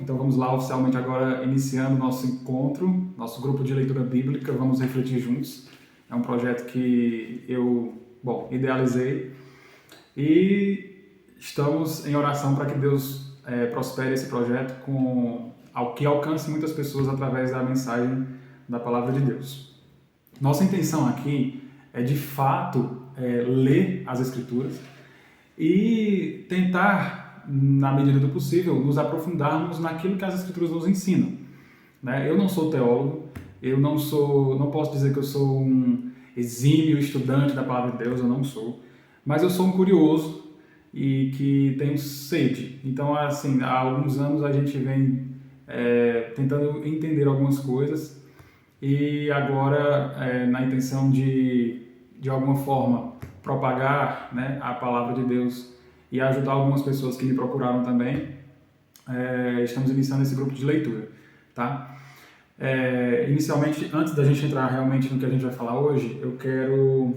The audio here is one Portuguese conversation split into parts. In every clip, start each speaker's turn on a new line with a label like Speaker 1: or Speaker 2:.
Speaker 1: Então vamos lá, oficialmente agora iniciando nosso encontro, nosso grupo de leitura bíblica, vamos refletir juntos. É um projeto que eu, idealizei e estamos em oração para que Deus prospere esse projeto que alcance muitas pessoas através da mensagem da Palavra de Deus. Nossa intenção aqui é de fato ler as Escrituras e tentar, na medida do possível, nos aprofundarmos naquilo que as Escrituras nos ensinam. Né? Eu não sou teólogo, não posso dizer que eu sou um exímio estudante da Palavra de Deus, eu não sou, mas eu sou um curioso e que tenho sede. Então, assim, há alguns anos a gente vem tentando entender algumas coisas e agora na intenção de alguma forma propagar, né, a Palavra de Deus e ajudar algumas pessoas que me procuraram também, estamos iniciando esse grupo de leitura, tá? Inicialmente, antes da gente entrar realmente no que a gente vai falar hoje, eu quero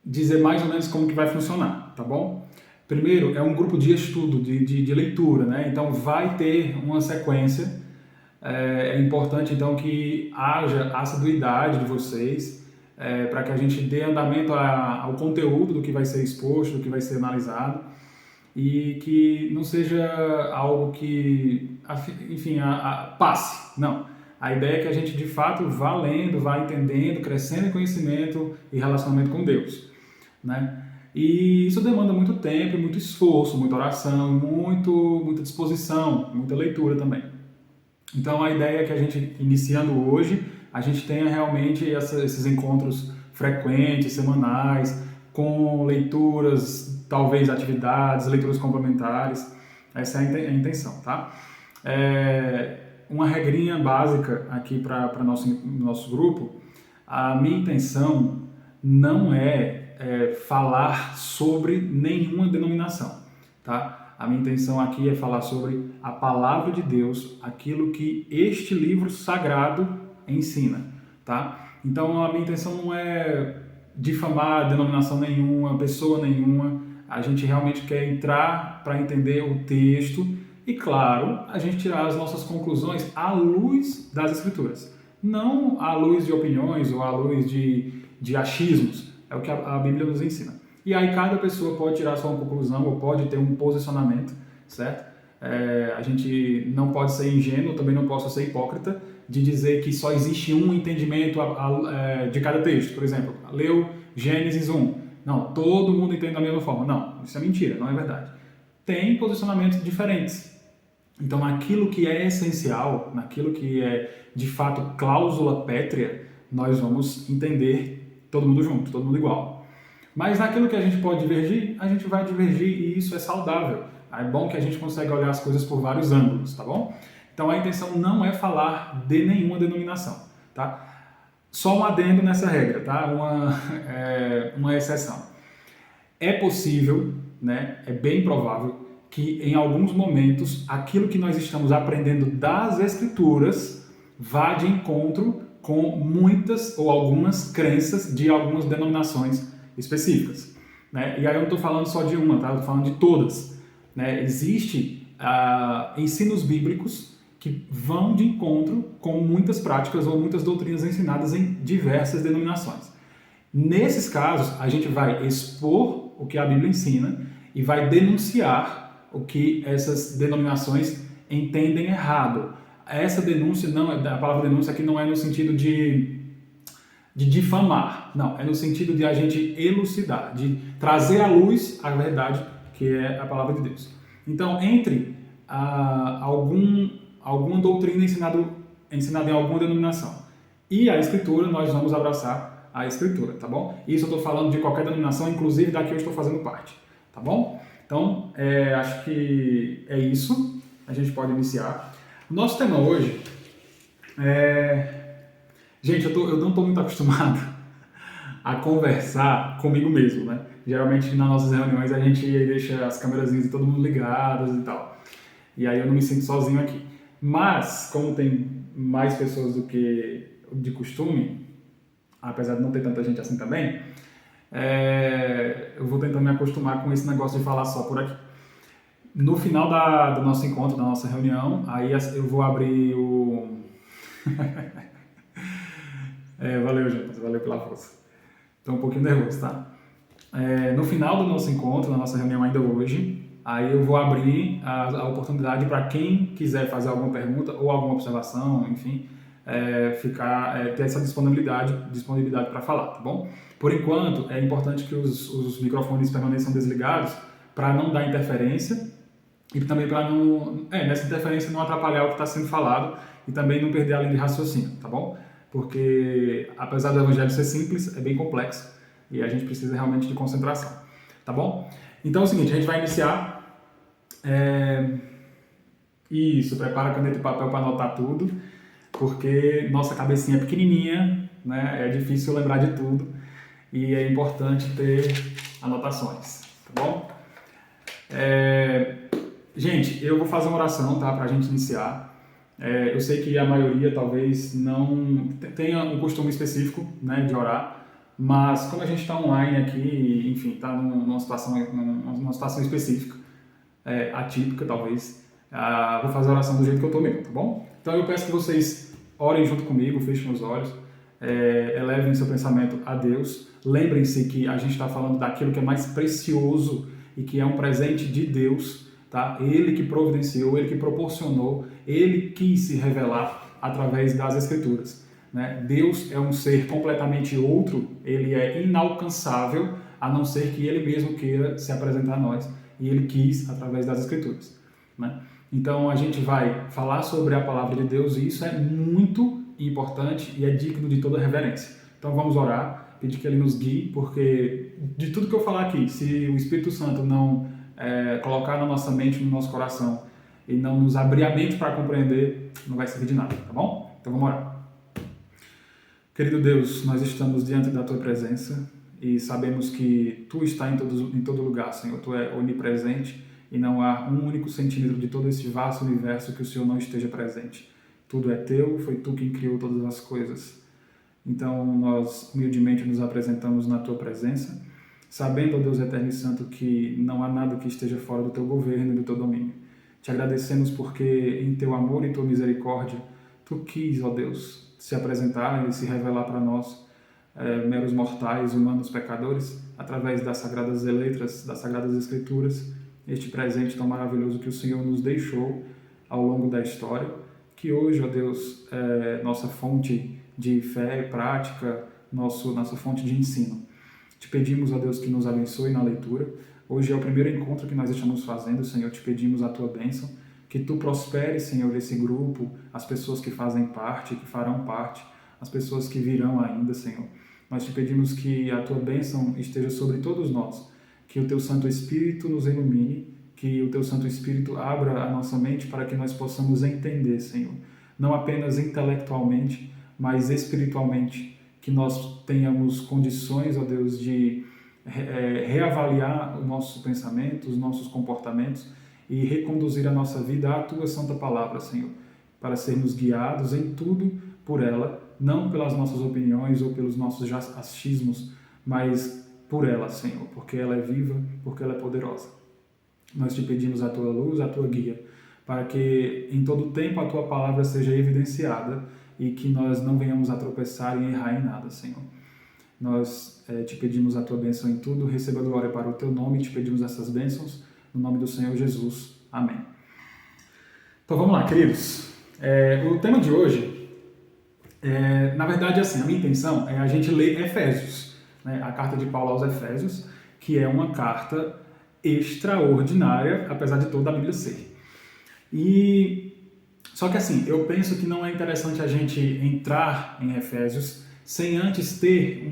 Speaker 1: dizer mais ou menos como que vai funcionar, tá bom? Primeiro, é um grupo de estudo, de leitura, né? Então vai ter uma sequência. É importante então que haja assiduidade de vocês para que a gente dê andamento ao conteúdo do que vai ser exposto, do que vai ser analisado e que não seja algo que, enfim, passe. Não. A ideia é que a gente de fato vá lendo, vá entendendo, crescendo em conhecimento e relacionamento com Deus, né? E isso demanda muito tempo, muito esforço, muita oração, muita disposição, muita leitura também. Então a ideia é que a gente, iniciando hoje, a gente tenha realmente esses encontros frequentes, semanais, com leituras, talvez atividades, leituras complementares. Essa é a intenção, tá? Uma regrinha básica aqui para nosso grupo, a minha intenção não é falar sobre nenhuma denominação, tá? A minha intenção aqui é falar sobre a Palavra de Deus, aquilo que este livro sagrado ensina, tá? Então a minha intenção não é difamar denominação nenhuma, pessoa nenhuma. A gente realmente quer entrar para entender o texto e, claro, a gente tirar as nossas conclusões à luz das Escrituras, não à luz de opiniões ou à luz de achismos. É o que a Bíblia nos ensina. E aí cada pessoa pode tirar a sua conclusão ou pode ter um posicionamento, certo? A gente não pode ser ingênuo, também não posso ser hipócrita de dizer que só existe um entendimento de cada texto. Por exemplo, leu Gênesis 1. Não, todo mundo entende da mesma forma. Não, isso é mentira, não é verdade. Tem posicionamentos diferentes. Então, naquilo que é essencial, naquilo que é de fato cláusula pétrea, nós vamos entender todo mundo junto, todo mundo igual. Mas naquilo que a gente pode divergir, a gente vai divergir e isso é saudável. É bom que a gente consegue olhar as coisas por vários ângulos, tá bom? Então a intenção não é falar de nenhuma denominação, tá? Só um adendo nessa regra, tá? Uma exceção. É possível, né? É bem provável que em alguns momentos aquilo que nós estamos aprendendo das Escrituras vá de encontro com muitas ou algumas crenças de algumas denominações específicas, né? E aí eu não estou falando só de uma, tá? Eu estou falando de todas, né? Existem ensinos bíblicos que vão de encontro com muitas práticas ou muitas doutrinas ensinadas em diversas denominações. Nesses casos, a gente vai expor o que a Bíblia ensina e vai denunciar o que essas denominações entendem errado. Essa denúncia, a palavra denúncia aqui não é no sentido de difamar, não, é no sentido de a gente elucidar, de trazer à luz a verdade que é a palavra de Deus. Então, entre alguma doutrina ensinada em alguma denominação e a Escritura, nós vamos abraçar a Escritura, tá bom? Isso eu estou falando de qualquer denominação, inclusive da que eu estou fazendo parte, tá bom? Então, acho que é isso, a gente pode iniciar. O nosso tema hoje Gente, eu não estou muito acostumado a conversar comigo mesmo, né? Geralmente nas nossas reuniões a gente deixa as câmerazinhas de todo mundo ligadas e tal. E aí eu não me sinto sozinho aqui. Mas, como tem mais pessoas do que de costume, apesar de não ter tanta gente assim também, eu vou tentando me acostumar com esse negócio de falar só por aqui. No final do nosso encontro, da nossa reunião, aí eu vou abrir o... valeu, gente, valeu pela força. Estou um pouquinho nervoso, tá? No final do nosso encontro, da nossa reunião ainda hoje, aí eu vou abrir a oportunidade para quem quiser fazer alguma pergunta ou alguma observação, enfim, ter essa disponibilidade para falar, tá bom? Por enquanto, é importante que os microfones permaneçam desligados para não dar interferência e também para não, nessa interferência não atrapalhar o que está sendo falado e também não perder a linha de raciocínio, tá bom? Porque apesar do evangelho ser simples, é bem complexo e a gente precisa realmente de concentração, tá bom? Então é o seguinte, a gente vai iniciar. Isso, prepara caneta e papel para anotar tudo, porque nossa cabecinha é pequenininha, né? É difícil lembrar de tudo e é importante ter anotações, tá bom? Gente, eu vou fazer uma oração, tá, para a gente iniciar. Eu sei que a maioria talvez não tenha um costume específico, né, de orar, mas como a gente está online aqui, enfim, está numa situação específica, atípica talvez, vou fazer a oração do jeito que eu estou mesmo, tá bom? Então eu peço que vocês orem junto comigo, fechem os olhos, elevem seu pensamento a Deus. Lembrem-se que a gente está falando daquilo que é mais precioso e que é um presente de Deus, tá? Ele que providenciou, ele que proporcionou, ele quis se revelar através das Escrituras, né? Deus é um ser completamente outro, ele é inalcançável, a não ser que ele mesmo queira se apresentar a nós, e ele quis através das Escrituras, né? Então a gente vai falar sobre a palavra de Deus e isso é muito importante e é digno de toda reverência. Então vamos orar, pedir que ele nos guie, porque de tudo que eu falar aqui, se o Espírito Santo não colocar na nossa mente, no nosso coração, e não nos abrir a mente para compreender, não vai servir de nada, tá bom? Então vamos orar. Querido Deus, nós estamos diante da Tua presença e sabemos que Tu está em todo lugar, Senhor. Tu é onipresente e não há um único centímetro de todo esse vasto universo que o Senhor não esteja presente. Tudo é Teu, foi Tu quem criou todas as coisas. Então nós humildemente nos apresentamos na Tua presença, sabendo, ó Deus eterno e santo, que não há nada que esteja fora do Teu governo e do Teu domínio. Te agradecemos porque em Teu amor e Tua misericórdia, Tu quis, ó Deus, se apresentar e se revelar para nós, meros mortais, humanos, pecadores, através das sagradas letras, das sagradas escrituras, este presente tão maravilhoso que o Senhor nos deixou ao longo da história, que hoje, ó Deus, é nossa fonte de fé e prática, nossa fonte de ensino. Te pedimos, ó Deus, que nos abençoe na leitura. Hoje é o primeiro encontro que nós estamos fazendo, Senhor, te pedimos a Tua bênção, que Tu prosperes, Senhor, esse grupo, as pessoas que fazem parte, que farão parte, as pessoas que virão ainda, Senhor. Nós te pedimos que a Tua bênção esteja sobre todos nós, que o Teu Santo Espírito nos ilumine, que o Teu Santo Espírito abra a nossa mente para que nós possamos entender, Senhor, não apenas intelectualmente, mas espiritualmente, que nós tenhamos condições, ó Deus, de reavaliar o nosso pensamento, os nossos comportamentos e reconduzir a nossa vida à Tua Santa Palavra, Senhor, para sermos guiados em tudo por ela, não pelas nossas opiniões ou pelos nossos achismos, mas por ela, Senhor, porque ela é viva, porque ela é poderosa. Nós te pedimos a Tua luz, a Tua guia, para que em todo tempo a Tua Palavra seja evidenciada e que nós não venhamos a tropeçar e errar em nada, Senhor. Nós te pedimos a Tua bênção em tudo, receba a glória para o Teu nome e te pedimos essas bênçãos no nome do Senhor Jesus. Amém. Então vamos lá, queridos. O tema de hoje, na verdade, assim, a minha intenção é a gente ler Efésios, né? A carta de Paulo aos Efésios, que é uma carta extraordinária, apesar de toda a Bíblia ser. Só que assim, eu penso que não é interessante a gente entrar em Efésios sem antes ter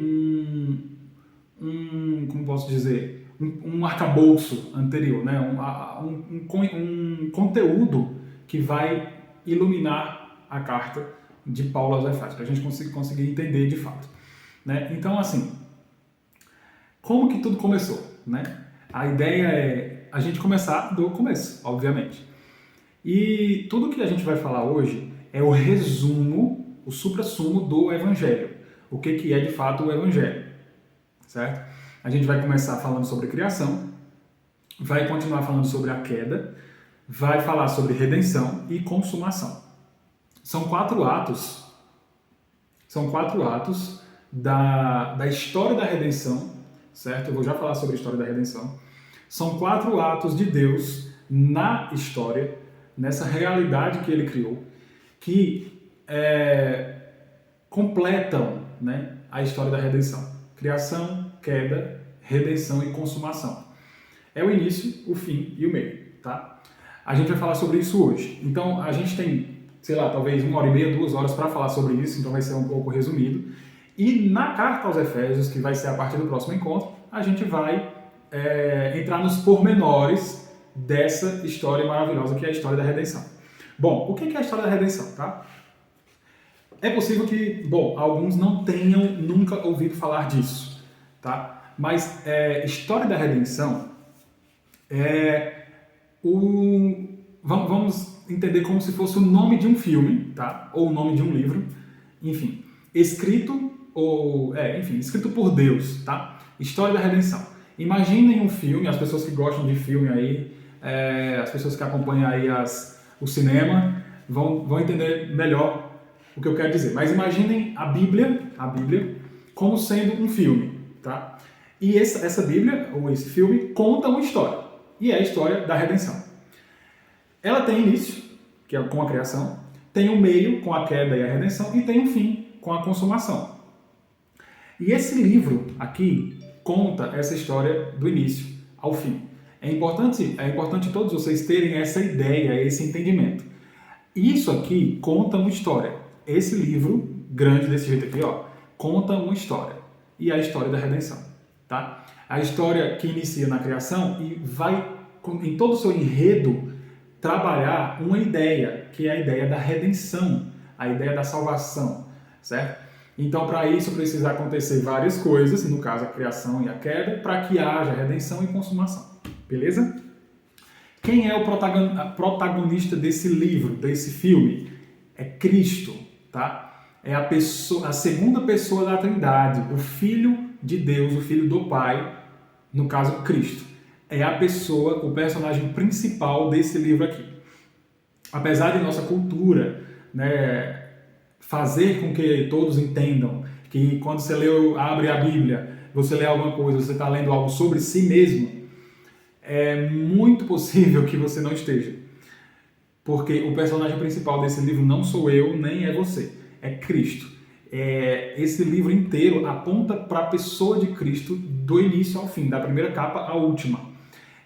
Speaker 1: como posso dizer, um arcabouço anterior, né? um conteúdo que vai iluminar a carta de Paulo aos Efésios, para a gente conseguir entender de fato, né? Então, assim, como que tudo começou, né? A ideia é a gente começar do começo, obviamente. E tudo que a gente vai falar hoje é o resumo, o suprassumo do Evangelho. O que é de fato o Evangelho, certo? A gente vai começar falando sobre criação, vai continuar falando sobre a queda, vai falar sobre redenção e consumação. São quatro atos da história da redenção, certo? Eu vou já falar sobre a história da redenção. São quatro atos de Deus na história, nessa realidade que ele criou, que completam, né, a história da redenção. Criação, queda, redenção e consumação. É o início, o fim e o meio, tá? A gente vai falar sobre isso hoje. Então, a gente tem, sei lá, talvez 1h30, 2 horas para falar sobre isso, então vai ser um pouco resumido. E na carta aos Efésios, que vai ser a partir do próximo encontro, a gente vai entrar nos pormenores dessa história maravilhosa que é a história da redenção. Bom, o que é a história da redenção, tá? É possível que, alguns não tenham nunca ouvido falar disso, tá? Mas história da redenção vamos entender como se fosse o nome de um filme, tá? Ou o nome de um livro, enfim, escrito por Deus, tá? História da redenção. Imaginem um filme, as pessoas que gostam de filme aí, as pessoas que acompanham aí o cinema, vão entender melhor o que eu quero dizer. Mas imaginem a Bíblia como sendo um filme, tá? E essa Bíblia, ou esse filme, conta uma história. E é a história da redenção. Ela tem início, que é com a criação, tem um meio, com a queda e a redenção, e tem um fim, com a consumação. E esse livro aqui conta essa história do início ao fim. É importante todos vocês terem essa ideia, esse entendimento. Isso aqui conta uma história. Esse livro, grande desse jeito aqui, ó, conta uma história. E é a história da redenção, tá? A história que inicia na criação e vai, em todo o seu enredo, trabalhar uma ideia, que é a ideia da redenção, a ideia da salvação, certo? Então, para isso, precisa acontecer várias coisas, no caso, a criação e a queda, para que haja redenção e consumação, beleza? Quem é o protagonista desse livro, desse filme? É Cristo, tá? É a segunda pessoa da Trindade, o Filho de Deus, o Filho do Pai, no caso, Cristo. É o personagem principal desse livro aqui. Apesar de nossa cultura, né, fazer com que todos entendam que quando você abre a Bíblia, você lê alguma coisa, você está lendo algo sobre si mesmo, é muito possível que você não esteja. Porque o personagem principal desse livro não sou eu, nem é você, é Cristo. Esse livro inteiro aponta para a pessoa de Cristo do início ao fim, da primeira capa à última.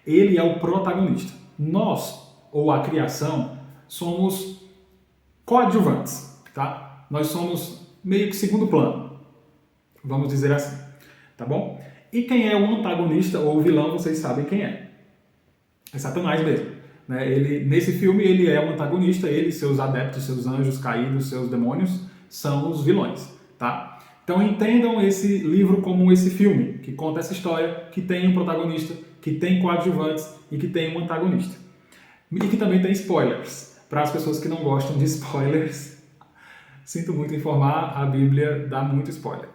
Speaker 1: Ele é o protagonista. Nós, ou a criação, somos coadjuvantes, tá? Nós somos meio que segundo plano, vamos dizer assim, tá bom? E quem é o antagonista ou o vilão, vocês sabem quem é. É Satanás mesmo. Né? Nesse filme ele é o antagonista, ele, seus adeptos, seus anjos caídos, seus demônios, são os vilões, tá? Então entendam esse livro como esse filme, que conta essa história, que tem um protagonista, que tem coadjuvantes e que tem um antagonista. E que também tem spoilers. Para as pessoas que não gostam de spoilers, sinto muito informar, a Bíblia dá muito spoiler.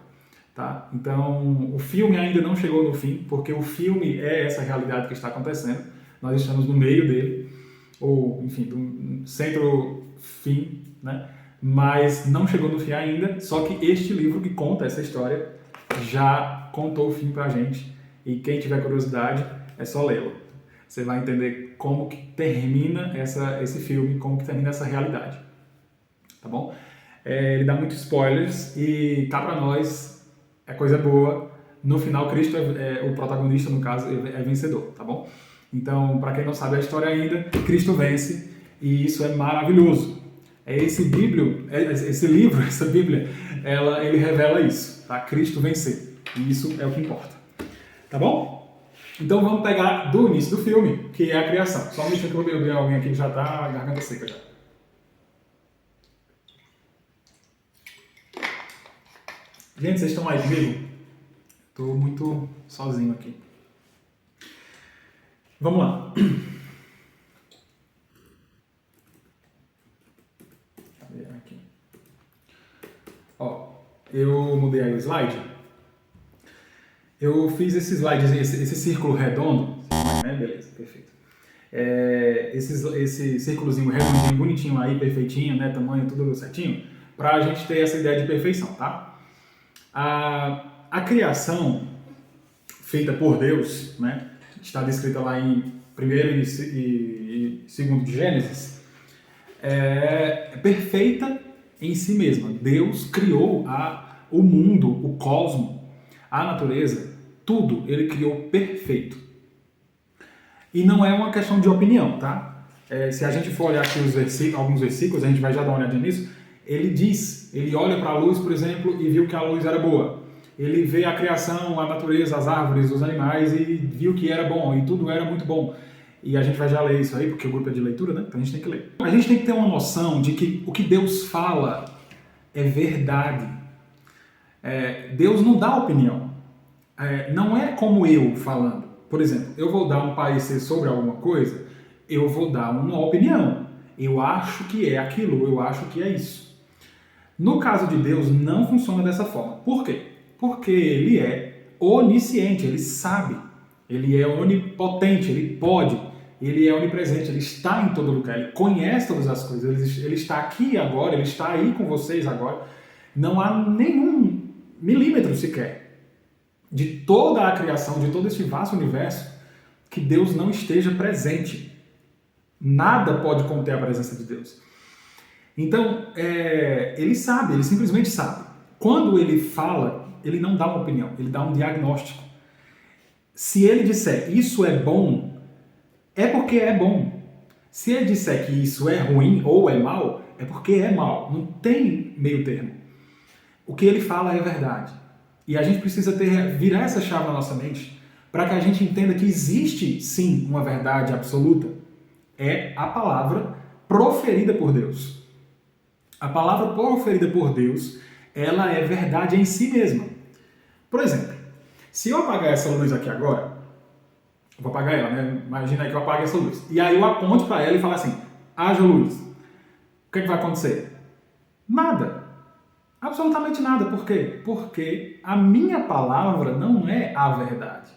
Speaker 1: Tá? Então, o filme ainda não chegou no fim, porque o filme é essa realidade que está acontecendo. Nós estamos no meio dele, ou, enfim, do centro-fim, né? Mas não chegou no fim ainda, só que este livro que conta essa história já contou o fim pra gente, e quem tiver curiosidade é só lê-lo. Você vai entender como que termina esse filme, como que termina essa realidade, tá bom? Ele dá muitos spoilers e cá pra nós é coisa boa. No final, Cristo o protagonista, no caso, é vencedor, tá bom? Então, para quem não sabe a história ainda, Cristo vence e isso é maravilhoso. Esse livro, essa Bíblia, ele revela isso, tá? Cristo vencer. E isso é o que importa. Tá bom? Então vamos pegar do início do filme, que é a criação. Só um minuto que eu vou beber alguém aqui que já tá a garganta seca já. Gente, vocês estão aí comigo? Tô muito sozinho aqui. Vamos lá. Aqui. Ó, eu mudei aí o slide. Eu fiz esse slide, esse círculo redondo, né? Beleza. esse círculozinho redondinho, bonitinho aí, perfeitinho, né, tamanho, tudo certinho, para a gente ter essa ideia de perfeição, tá? A criação feita por Deus, né, está descrita lá em 1º e 2º de Gênesis, é perfeita em si mesma. Deus criou o mundo, o cosmos, a natureza, tudo, ele criou perfeito. E não é uma questão de opinião, tá? Se a gente for olhar aqui alguns versículos, a gente vai já dar uma olhadinha nisso, ele olha para a luz, por exemplo, e viu que a luz era boa. Ele vê a criação, a natureza, as árvores, os animais e viu que era bom, e tudo era muito bom. E a gente vai já ler isso aí, porque o grupo é de leitura, né? Então a gente tem que ler. A gente tem que ter uma noção de que o que Deus fala é verdade. Deus não dá opinião. Não é como eu falando. Por exemplo, eu vou dar um parecer sobre alguma coisa, eu vou dar uma opinião. Eu acho que é aquilo, eu acho que é isso. No caso de Deus, não funciona dessa forma. Por quê? Porque ele é onisciente, ele sabe, ele é onipotente, ele pode, ele é onipresente, ele está em todo lugar, ele conhece todas as coisas, ele está aqui agora, ele está aí com vocês agora. Não há nenhum milímetro sequer de toda a criação, de todo esse vasto universo, que Deus não esteja presente. Nada pode conter a presença de Deus. Então, ele sabe, ele simplesmente sabe. Quando ele fala, ele não dá uma opinião, ele dá um diagnóstico. Se ele disser isso é bom, é porque é bom. Se ele disser que isso é ruim ou é mal, é porque é mal. Não tem meio termo. O que ele fala é verdade. E a gente precisa virar essa chave na nossa mente para que a gente entenda que existe, sim, uma verdade absoluta. É a palavra proferida por Deus. A palavra proferida por Deus, ela é verdade em si mesma. Por exemplo, se eu apagar essa luz aqui agora, eu vou apagar ela, né? Imagina aí que eu apague essa luz. E aí eu aponto para ela e falo assim, haja luz. O que vai acontecer? Nada. Absolutamente nada. Por quê? Porque a minha palavra não é a verdade.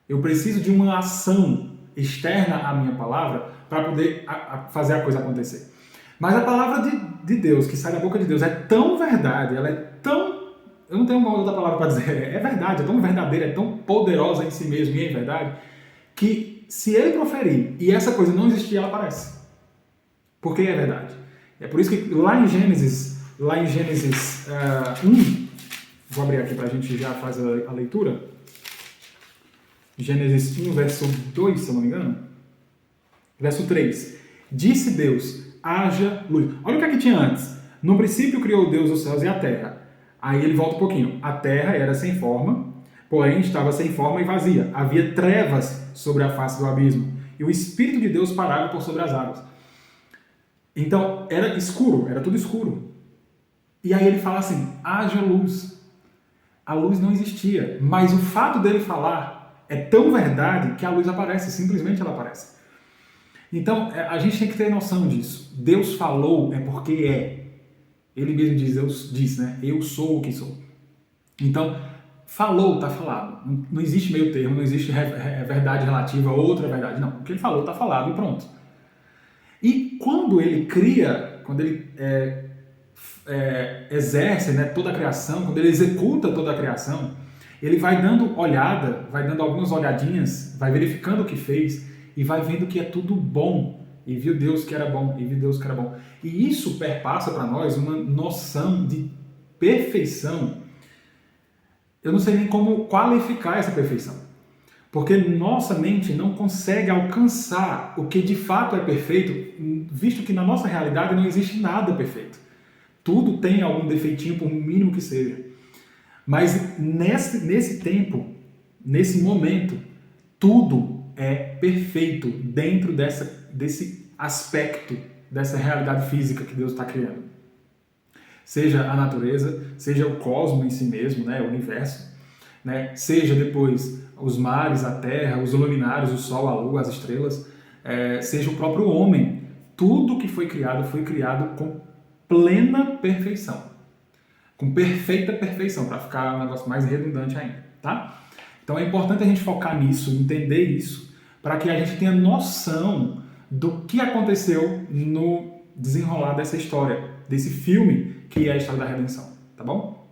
Speaker 1: Eu preciso de uma ação externa à minha palavra para poder fazer a coisa acontecer. Mas a palavra de Deus, que sai da boca de Deus, é tão verdade, ela é tão... Eu não tenho uma outra palavra para dizer. É verdade, é tão verdadeira, é tão poderosa em si mesmo e em verdade, que se ele proferir e essa coisa não existir, ela aparece. Porque é verdade. É por isso que lá em Gênesis 1, vou abrir aqui para a gente já fazer a leitura. Gênesis 1, verso 2, se eu não me engano. Verso 3. Disse Deus, haja luz. Olha o que aqui tinha antes. No princípio criou Deus os céus e a terra. Aí ele volta um pouquinho. A terra era sem forma, porém estava sem forma e vazia. Havia trevas sobre a face do abismo. E o Espírito de Deus parava por sobre as águas. Então, era escuro, era tudo escuro. E aí ele fala assim, haja luz. A luz não existia, mas o fato dele falar é tão verdade que a luz aparece, simplesmente ela aparece. Então, a gente tem que ter noção disso. Deus falou é porque é. Ele mesmo diz, Deus diz, né? Eu sou o que sou. Então, falou, está falado. Não existe meio termo, não existe verdade relativa a outra verdade. Não, o que ele falou está falado e pronto. E quando ele cria, quando ele exerce, né, toda a criação, quando ele executa toda a criação, ele vai dando olhada, vai dando algumas olhadinhas, vai verificando o que fez e vai vendo que é tudo bom. E viu Deus que era bom, e viu Deus que era bom. E isso perpassa para nós uma noção de perfeição. Eu não sei nem como qualificar essa perfeição. Porque nossa mente não consegue alcançar o que de fato é perfeito, visto que na nossa realidade não existe nada perfeito. Tudo tem algum defeitinho, por mínimo que seja. Mas nesse tempo, nesse momento, tudo é perfeito dentro desse aspecto, dessa realidade física que Deus está criando. Seja a natureza, seja o cosmos em si mesmo, né, o universo, né, seja depois os mares, a terra, os luminares, o sol, a lua, as estrelas, seja o próprio homem. Tudo que foi criado com plena perfeição. Com perfeita perfeição, para ficar um negócio mais redundante ainda, tá? Então é importante a gente focar nisso, entender isso, para que a gente tenha noção do que aconteceu no desenrolar dessa história, desse filme que é a história da redenção, tá bom?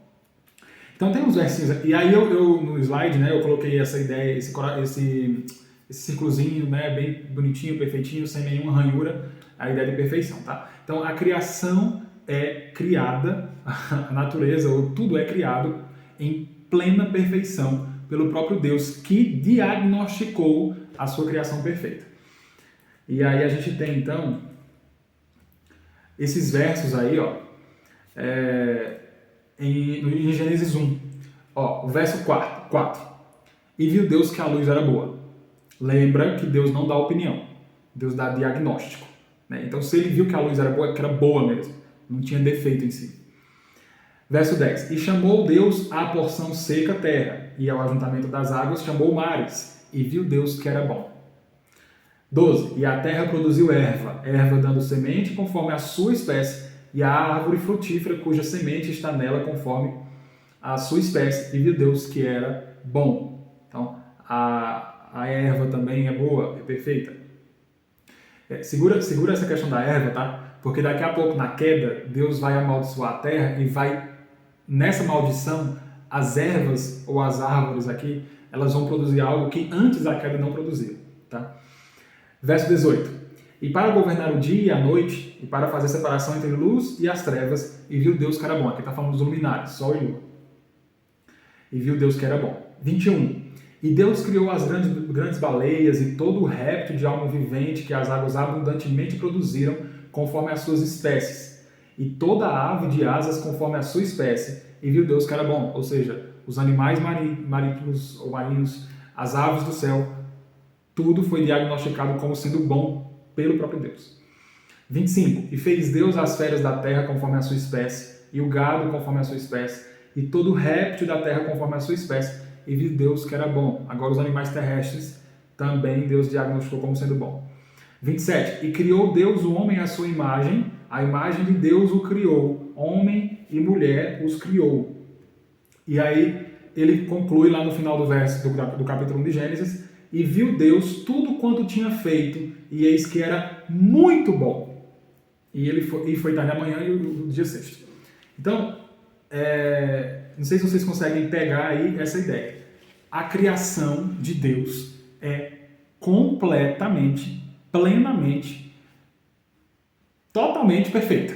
Speaker 1: Então tem uns versinhos, e aí eu no slide, né, eu coloquei essa ideia, esse círculozinho, né, bem bonitinho, perfeitinho, sem nenhuma ranhura, a ideia de perfeição, tá? Então a criação é criada, a natureza, ou tudo é criado em plena perfeição pelo próprio Deus, que diagnosticou a sua criação perfeita. E aí a gente tem, então, esses versos aí, ó, em Gênesis 1. Ó, o verso 4. E viu Deus que a luz era boa. Lembra que Deus não dá opinião, Deus dá diagnóstico. Né? Então, se ele viu que a luz era boa, é que era boa mesmo, não tinha defeito em si. Verso 10. E chamou Deus à porção seca terra, e ao ajuntamento das águas chamou mares, e viu Deus que era bom. 12. E a terra produziu erva dando semente conforme a sua espécie, e a árvore frutífera cuja semente está nela conforme a sua espécie, e viu Deus que era bom. Então, a erva também é boa, é perfeita. Segura essa questão da erva, tá? Porque daqui a pouco, na queda, Deus vai amaldiçoar a terra e vai, nessa maldição, as ervas ou as árvores aqui, elas vão produzir algo que antes da queda não produziam, tá? Verso 18. E para governar o dia e a noite, e para fazer separação entre luz e as trevas, e viu Deus que era bom. Aqui está falando dos luminares, sol e lua. E viu Deus que era bom. 21. E Deus criou as grandes baleias e todo o réptil de alma vivente que as águas abundantemente produziram, conforme as suas espécies, e toda a ave de asas conforme a sua espécie, e viu Deus que era bom. Ou seja, os animais marítimos ou marinhos, as aves do céu, tudo foi diagnosticado como sendo bom pelo próprio Deus. 25. E fez Deus as feras da terra conforme a sua espécie, e o gado conforme a sua espécie, e todo réptil da terra conforme a sua espécie, e viu Deus que era bom. Agora os animais terrestres também Deus diagnosticou como sendo bom. 27. E criou Deus o homem à sua imagem, a imagem de Deus o criou, homem e mulher os criou. E aí ele conclui lá no final do verso do capítulo 1 de Gênesis, e viu Deus tudo quanto tinha feito, e eis que era muito bom. E foi tarde da manhã e o dia sexto. Então, não sei se vocês conseguem pegar aí essa ideia. A criação de Deus é completamente, plenamente, totalmente perfeita.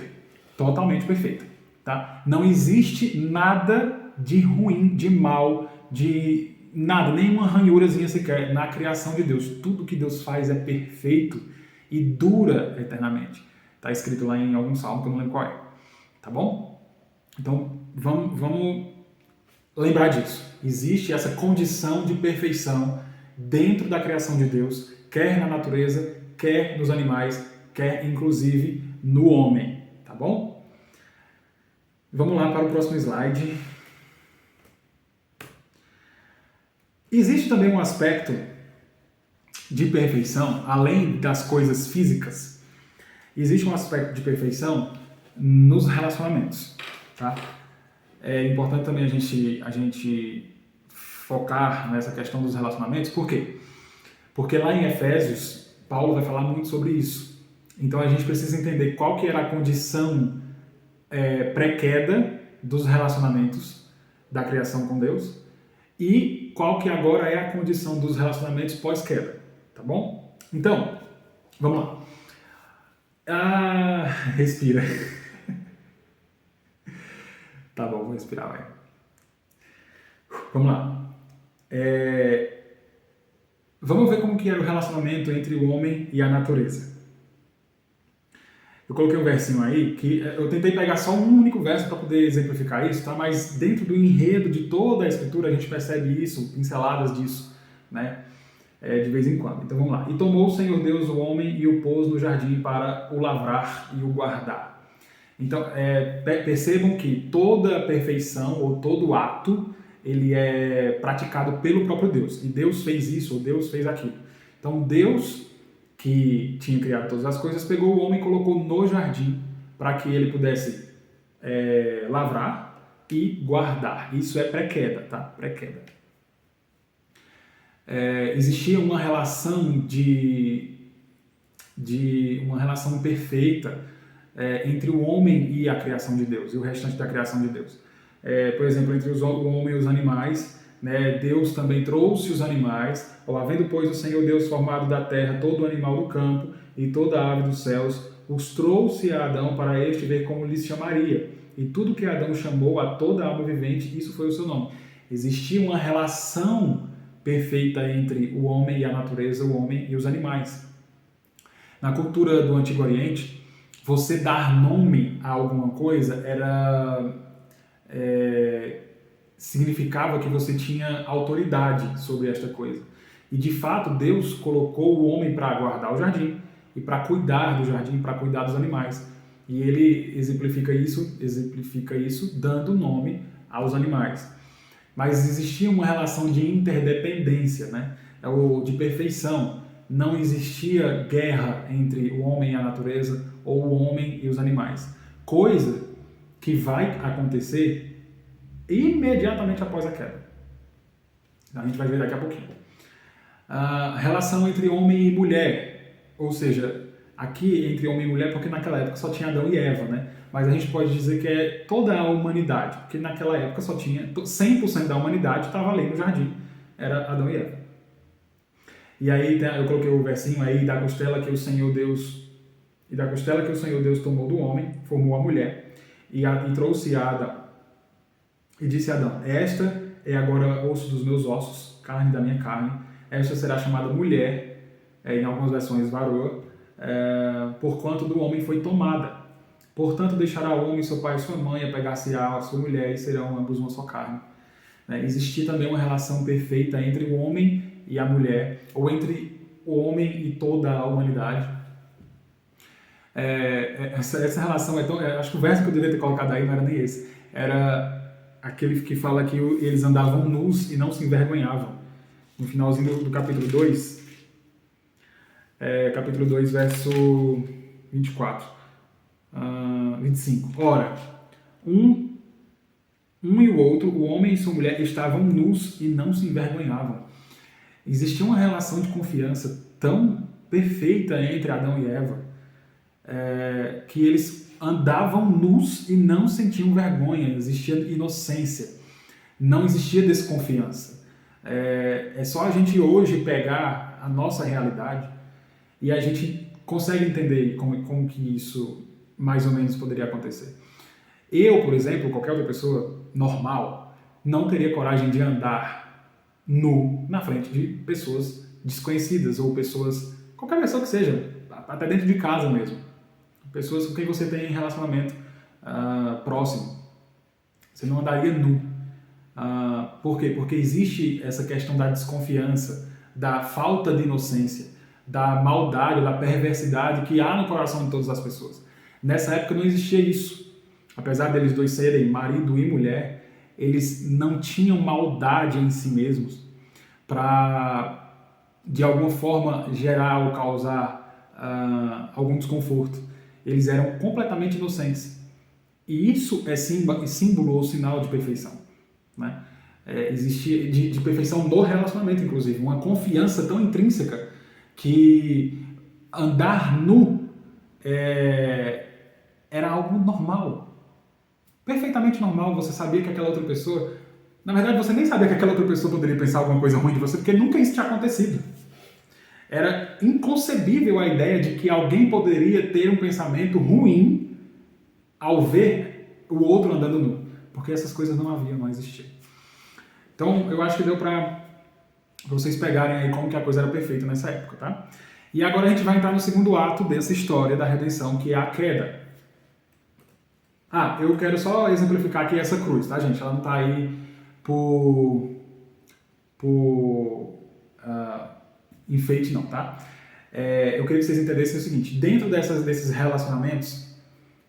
Speaker 1: Totalmente perfeita. Tá? Não existe nada de ruim, de mal, de nada, nenhuma ranhurazinha sequer na criação de Deus. Tudo que Deus faz é perfeito e dura eternamente. Está escrito lá em algum salmo que eu não lembro qual é. Tá bom? Então, vamos lembrar disso. Existe essa condição de perfeição dentro da criação de Deus, quer na natureza, quer nos animais, quer inclusive no homem. Tá bom? Vamos lá para o próximo slide. Existe também um aspecto de perfeição, além das coisas físicas, existe um aspecto de perfeição nos relacionamentos, tá? É importante também a gente focar nessa questão dos relacionamentos. Por quê? Porque lá em Efésios, Paulo vai falar muito sobre isso. Então a gente precisa entender qual que era a condição pré-queda dos relacionamentos da criação com Deus e qual que agora é a condição dos relacionamentos pós-queda, tá bom? Então, vamos lá. Respira. Tá bom, vou respirar, vai. Vamos lá. Vamos ver como que era o relacionamento entre o homem e a natureza. Eu coloquei um versinho aí, que eu tentei pegar só um único verso para poder exemplificar isso, tá? Mas dentro do enredo de toda a Escritura a gente percebe isso, pinceladas disso, né? De vez em quando. Então vamos lá. E tomou o Senhor Deus o homem e o pôs no jardim para o lavrar e o guardar. Então, percebam que toda perfeição ou todo ato, ele é praticado pelo próprio Deus. E Deus fez isso, ou Deus fez aquilo. Então, Deus, que tinha criado todas as coisas, pegou o homem e colocou no jardim para que ele pudesse lavrar e guardar. Isso é pré-queda, tá? Pré-queda. existia uma relação de uma relação perfeita entre o homem e a criação de Deus, e o restante da criação de Deus. Por exemplo, entre o homem e os animais, né, Deus também trouxe os animais, havendo, pois, o Senhor Deus formado da terra todo animal do campo e toda ave dos céus, os trouxe a Adão para este ver como lhes chamaria. E tudo que Adão chamou a toda alma vivente, isso foi o seu nome. Existia uma relação perfeita entre o homem e a natureza, o homem e os animais. Na cultura do Antigo Oriente, você dar nome a alguma coisa significava que você tinha autoridade sobre esta coisa. E de fato, Deus colocou o homem para guardar o jardim e para cuidar do jardim, para cuidar dos animais. E ele exemplifica isso dando nome aos animais. Mas existia uma relação de interdependência, né? De perfeição. Não existia guerra entre o homem e a natureza ou o homem e os animais. Coisa que vai acontecer imediatamente após a queda. A gente vai ver daqui a pouquinho. A relação entre homem e mulher, ou seja, aqui entre homem e mulher, porque naquela época só tinha Adão e Eva, né? Mas a gente pode dizer que é toda a humanidade, porque naquela época só tinha 100% da humanidade estava ali no jardim, era Adão e Eva. E aí eu coloquei o versinho aí da costela que o Senhor Deus tomou do homem, formou a mulher e trouxe a Adão. E disse a Adão: esta é agora osso dos meus ossos, carne da minha carne. Esta será chamada mulher, em algumas versões varoa, porquanto do homem foi tomada. Portanto, deixará o homem seu pai e sua mãe, apegar-se-á a sua mulher, e serão ambos uma só carne. Existia também uma relação perfeita entre o homem e a mulher, ou entre o homem e toda a humanidade. Essa relação é tão... acho que o verso que eu deveria ter colocado aí não era nem esse. Era aquele que fala que eles andavam nus e não se envergonhavam. No finalzinho do capítulo 2, capítulo 2, verso 24, 25. Ora, um e o outro, o homem e sua mulher, estavam nus e não se envergonhavam. Existia uma relação de confiança tão perfeita entre Adão e Eva, que eles andavam nus e não sentiam vergonha, existia inocência, não existia desconfiança. É só a gente hoje pegar a nossa realidade e a gente consegue entender como que isso mais ou menos poderia acontecer. Eu, por exemplo, qualquer outra pessoa normal, não teria coragem de andar nu na frente de pessoas desconhecidas ou qualquer pessoa que seja, até dentro de casa mesmo. Pessoas com quem você tem relacionamento próximo. Você não andaria nu. Por quê? Porque existe essa questão da desconfiança, da falta de inocência, da maldade, da perversidade que há no coração de todas as pessoas. Nessa época não existia isso. Apesar deles dois serem marido e mulher, eles não tinham maldade em si mesmos para, de alguma forma, gerar ou causar algum desconforto. Eles eram completamente inocentes. E isso é símbolo ou sinal de perfeição. Né? Existia de perfeição no relacionamento, inclusive. Uma confiança tão intrínseca que andar nu era algo normal. Perfeitamente normal. Você sabia que aquela outra pessoa... Na verdade, você nem sabia que aquela outra pessoa poderia pensar alguma coisa ruim de você, porque nunca isso tinha acontecido. Era inconcebível a ideia de que alguém poderia ter um pensamento ruim ao ver o outro andando nu, porque essas coisas não existiam. Então, eu acho que deu para vocês pegarem aí como que a coisa era perfeita nessa época, tá? E agora a gente vai entrar no segundo ato dessa história da redenção, que é a queda. Eu quero só exemplificar aqui essa cruz, tá, gente? Ela não está aí por enfeite não, tá? Eu queria que vocês entendessem o seguinte: dentro desses relacionamentos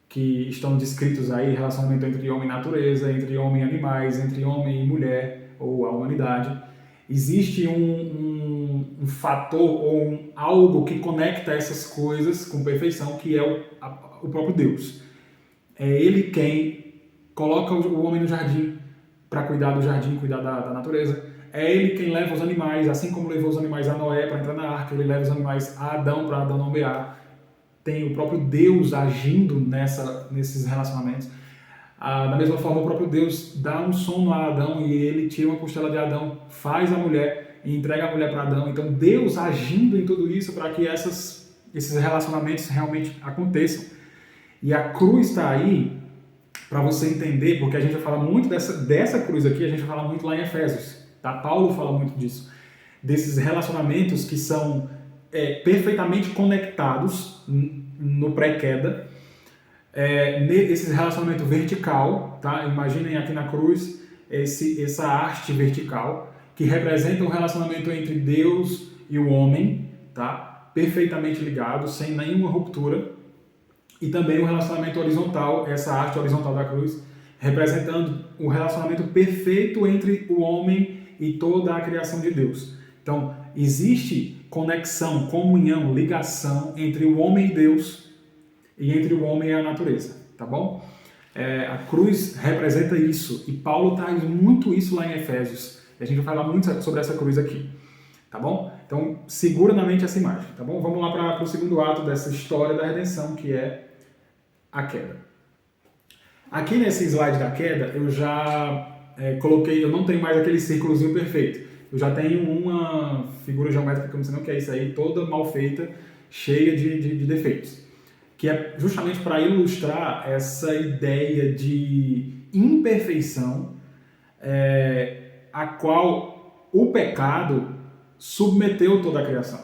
Speaker 1: que estão descritos aí, relacionamento entre homem e natureza, entre homem e animais, entre homem e mulher, ou a humanidade, existe um fator ou algo que conecta essas coisas com perfeição, que é o próprio Deus. É Ele quem coloca o homem no jardim para cuidar do jardim, cuidar da natureza. é ele quem leva os animais, assim como levou os animais a Noé para entrar na arca, ele leva os animais a Adão para Adão nomear. Tem o próprio Deus agindo nesses relacionamentos. Da mesma forma, o próprio Deus dá um sono a Adão e ele tira uma costela de Adão, faz a mulher e entrega a mulher para Adão. Então, Deus agindo em tudo isso para que esses relacionamentos realmente aconteçam. E a cruz está aí para você entender, porque a gente vai falar muito dessa cruz aqui, a gente vai falar muito lá em Efésios. Tá? Paulo fala muito disso. Desses relacionamentos que são perfeitamente conectados no pré-queda. Esse relacionamento vertical, tá? Imaginem aqui na cruz essa haste vertical que representa um relacionamento entre Deus e o homem, tá? Perfeitamente ligado, sem nenhuma ruptura. E também o relacionamento horizontal, essa haste horizontal da cruz, representando o relacionamento perfeito entre o homem e toda a criação de Deus. Então, existe conexão, comunhão, ligação entre o homem e Deus e entre o homem e a natureza, tá bom? A cruz representa isso, e Paulo traz muito isso lá em Efésios. E a gente vai falar muito sobre essa cruz aqui, tá bom? Então, segura na mente essa imagem, tá bom? Vamos lá para o segundo ato dessa história da redenção, que é a queda. Aqui nesse slide da queda, eu já coloquei, eu não tenho mais aquele círculozinho perfeito. Eu já tenho uma figura geométrica, que eu não sei nem o que é isso aí, toda mal feita, cheia de defeitos. Que é justamente para ilustrar essa ideia de imperfeição a qual o pecado submeteu toda a criação,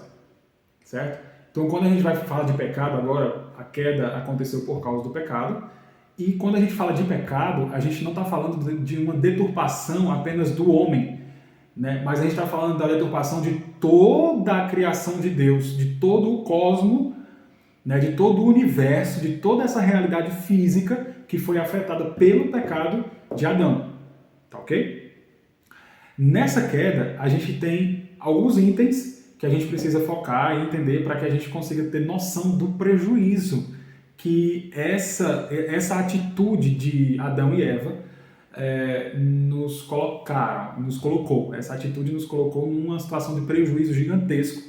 Speaker 1: certo? Então, quando a gente vai falar de pecado agora, a queda aconteceu por causa do pecado, e quando a gente fala de pecado, a gente não está falando de uma deturpação apenas do homem, né? Mas a gente está falando da deturpação de toda a criação de Deus, de todo o cosmo, né? De todo o universo, de toda essa realidade física que foi afetada pelo pecado de Adão, tá ok? Nessa queda, a gente tem alguns itens que a gente precisa focar e entender para que a gente consiga ter noção do prejuízo que essa atitude de Adão e Eva nos colocou. Essa atitude nos colocou numa situação de prejuízo gigantesco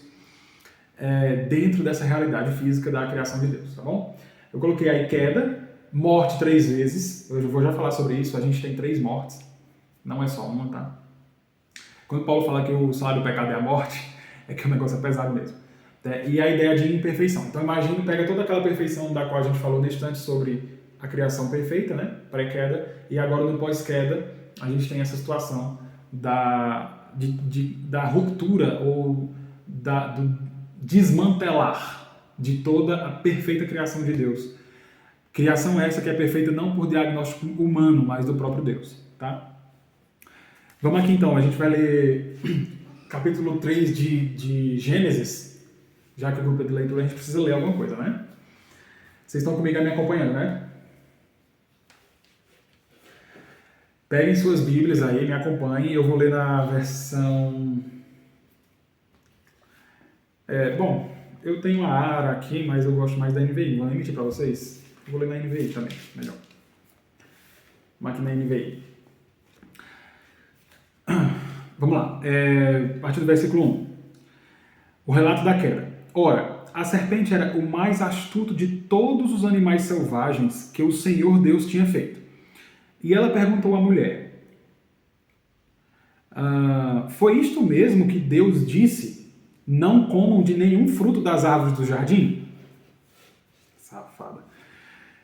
Speaker 1: dentro dessa realidade física da criação de Deus, tá bom? Eu coloquei aí queda, morte 3 vezes, eu vou já falar sobre isso, a gente tem 3 mortes, não é só uma, tá? Quando Paulo fala que o salário do pecado é a morte, é que o negócio é pesado mesmo. E a ideia de imperfeição. Então imagina, pega toda aquela perfeição da qual a gente falou neste instante sobre a criação perfeita, né? Pré-queda, e agora no pós-queda a gente tem essa situação da ruptura ou do desmantelar de toda a perfeita criação de Deus. Criação essa que é perfeita não por diagnóstico humano, mas do próprio Deus, tá? Vamos aqui então, a gente vai ler capítulo 3 de Gênesis, já que o grupo é de leitura a gente precisa ler alguma coisa, né? Vocês estão comigo me acompanhando, né? Peguem suas Bíblias aí, me acompanhem, eu vou ler na versão... bom, eu tenho a ARA aqui, mas eu gosto mais da NVI, vou nem mentir para vocês. Eu vou ler na NVI também, melhor. Vamos aqui na NVI. Vamos lá, a partir do versículo 1. O relato da queda. Ora, a serpente era o mais astuto de todos os animais selvagens que o Senhor Deus tinha feito. E ela perguntou à mulher, foi isto mesmo que Deus disse, não comam de nenhum fruto das árvores do jardim? Safada.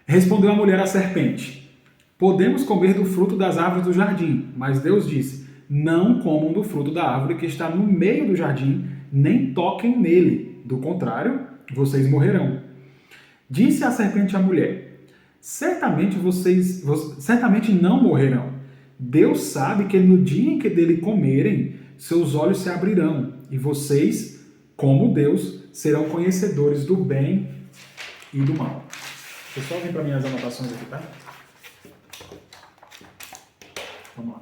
Speaker 1: Respondeu a mulher à serpente, podemos comer do fruto das árvores do jardim, mas Deus disse, não comam do fruto da árvore que está no meio do jardim, nem toquem nele, do contrário, vocês morrerão. Disse a serpente à mulher, certamente não morrerão. Deus sabe que no dia em que dele comerem, seus olhos se abrirão, e vocês, como Deus, serão conhecedores do bem e do mal. Deixa eu só vir para minhas anotações aqui, tá? Vamos lá.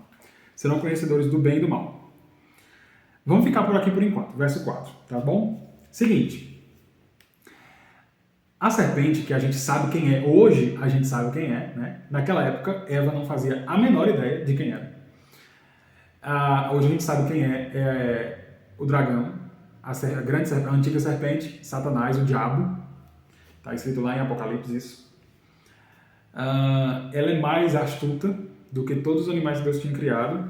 Speaker 1: Serão conhecedores do bem e do mal. Vamos ficar por aqui por enquanto, verso 4, tá bom? Seguinte, a serpente, que a gente sabe quem é, hoje a gente sabe quem é, né? Naquela época, Eva não fazia a menor ideia de quem era. Hoje a gente sabe quem é o dragão, a antiga serpente, Satanás, o diabo. Está escrito lá em Apocalipse isso. Ela é mais astuta do que todos os animais que Deus tinha criado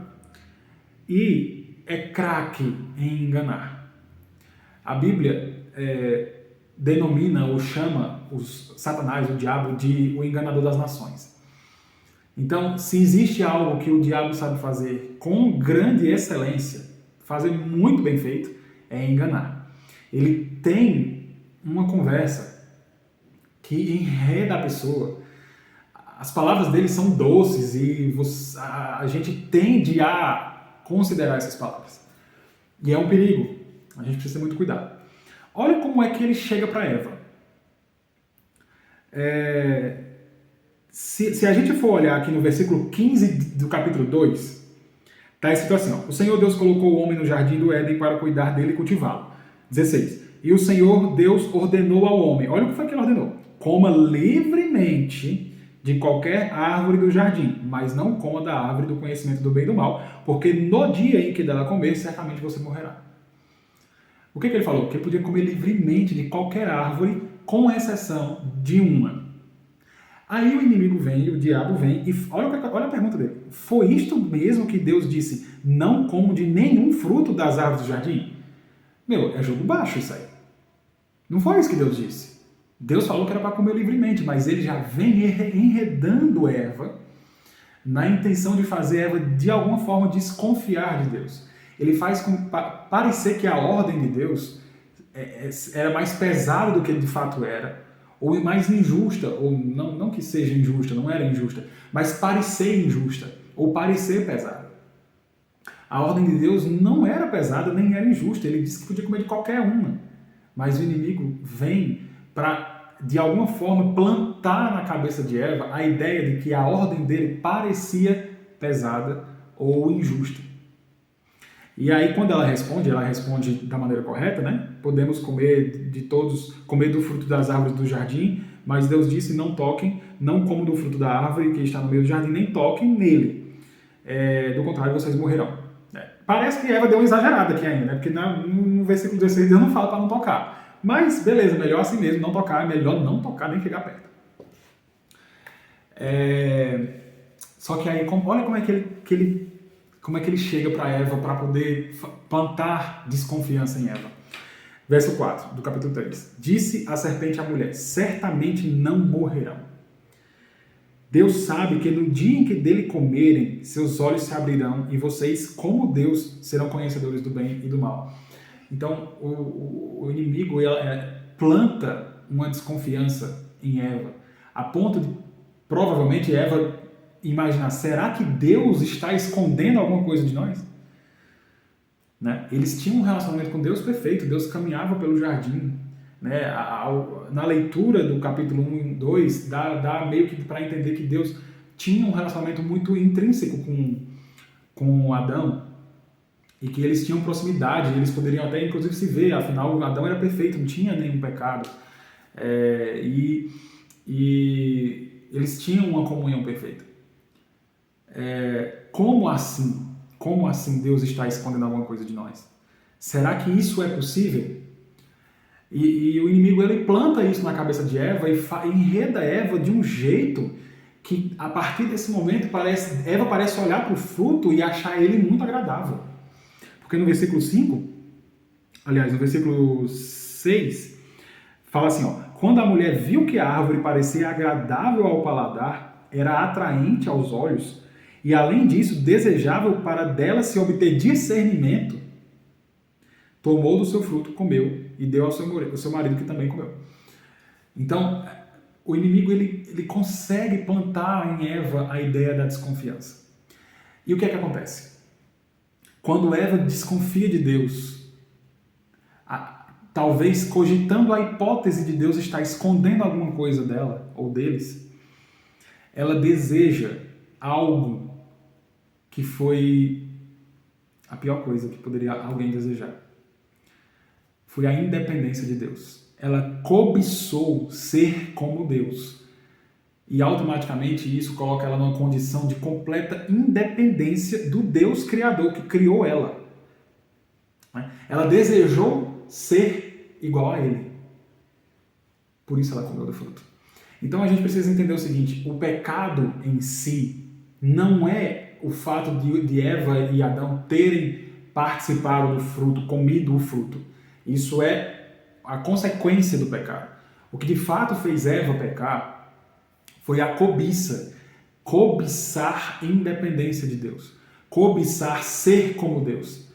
Speaker 1: e é craque em enganar. A Bíblia denomina ou chama Satanás, o diabo, de o enganador das nações. Então, se existe algo que o diabo sabe fazer com grande excelência, fazer muito bem feito, é enganar. Ele tem uma conversa que enreda a pessoa. As palavras dele são doces e a gente tende a considerar essas palavras. E é um perigo. A gente precisa ter muito cuidado. Olha como é que ele chega para Eva. Se a gente for olhar aqui no versículo 15 do capítulo 2, está escrito assim, ó, o Senhor Deus colocou o homem no jardim do Éden para cuidar dele e cultivá-lo. 16. E o Senhor Deus ordenou ao homem, olha o que foi que ele ordenou, coma livremente de qualquer árvore do jardim, mas não coma da árvore do conhecimento do bem e do mal, porque no dia em que dela comer, certamente você morrerá. O que ele falou? Que ele podia comer livremente de qualquer árvore, com exceção de uma. Aí o inimigo vem, o diabo vem, e olha a pergunta dele. Foi isto mesmo que Deus disse, não como de nenhum fruto das árvores do jardim? Meu, é jogo baixo isso aí. Não foi isso que Deus disse. Deus falou que era para comer livremente, mas ele já vem enredando Eva na intenção de fazer Eva, de alguma forma, desconfiar de Deus. Ele faz parecer que a ordem de Deus era mais pesada do que de fato era, ou mais injusta, ou não que seja injusta, não era injusta, mas parecer injusta, ou parecer pesada. A ordem de Deus não era pesada, nem era injusta, ele disse que podia comer de qualquer uma, mas o inimigo vem para, de alguma forma, plantar na cabeça de Eva a ideia de que a ordem dele parecia pesada ou injusta. E aí, quando ela responde da maneira correta, né? Podemos comer comer do fruto das árvores do jardim, mas Deus disse, não toquem, não comam do fruto da árvore que está no meio do jardim, nem toquem nele. Do contrário, vocês morrerão. Parece que Eva deu uma exagerada aqui ainda, né? Porque no versículo 16 Deus não fala para não tocar. Mas, beleza, melhor assim mesmo, não tocar, é melhor não tocar nem chegar perto. Só que aí, olha como é que ele chega para Eva para poder plantar desconfiança em Eva. Verso 4 do capítulo 3. Disse a serpente à mulher, certamente não morrerão. Deus sabe que no dia em que dele comerem, seus olhos se abrirão e vocês, como Deus, serão conhecedores do bem e do mal. Então, o inimigo planta uma desconfiança em Eva, a ponto de, provavelmente, Eva imaginar, será que Deus está escondendo alguma coisa de nós? Né? Eles tinham um relacionamento com Deus perfeito, Deus caminhava pelo jardim. Né? Na leitura do capítulo 1 e 2, dá meio que para entender que Deus tinha um relacionamento muito intrínseco com Adão, e que eles tinham proximidade, eles poderiam até inclusive se ver, afinal Adão era perfeito, não tinha nenhum pecado. E eles tinham uma comunhão perfeita. Como assim? Como assim Deus está escondendo alguma coisa de nós? Será que isso é possível? E o inimigo ele planta isso na cabeça de Eva e enreda Eva de um jeito que, a partir desse momento, Eva parece olhar para o fruto e achar ele muito agradável. Porque no versículo 5, aliás, no versículo 6, fala assim, ó, quando a mulher viu que a árvore parecia agradável ao paladar, era atraente aos olhos, e além disso, desejável para dela se obter discernimento, tomou do seu fruto, comeu e deu ao seu marido que também comeu. Então, o inimigo ele consegue plantar em Eva a ideia da desconfiança. E o que é que acontece? Quando Eva desconfia de Deus, talvez cogitando a hipótese de Deus estar escondendo alguma coisa dela ou deles, ela deseja algo que foi a pior coisa que poderia alguém desejar. Foi a independência de Deus. Ela cobiçou ser como Deus. e automaticamente isso coloca ela numa condição de completa independência do Deus Criador que criou ela. Ela desejou ser igual a Ele. Por isso ela comeu do fruto. Então a gente precisa entender o seguinte: o pecado em si não é o fato de Eva e Adão terem participado do fruto, comido o fruto. Isso é a consequência do pecado. O que de fato fez Eva pecar foi a cobiça. Cobiçar independência de Deus. Cobiçar ser como Deus.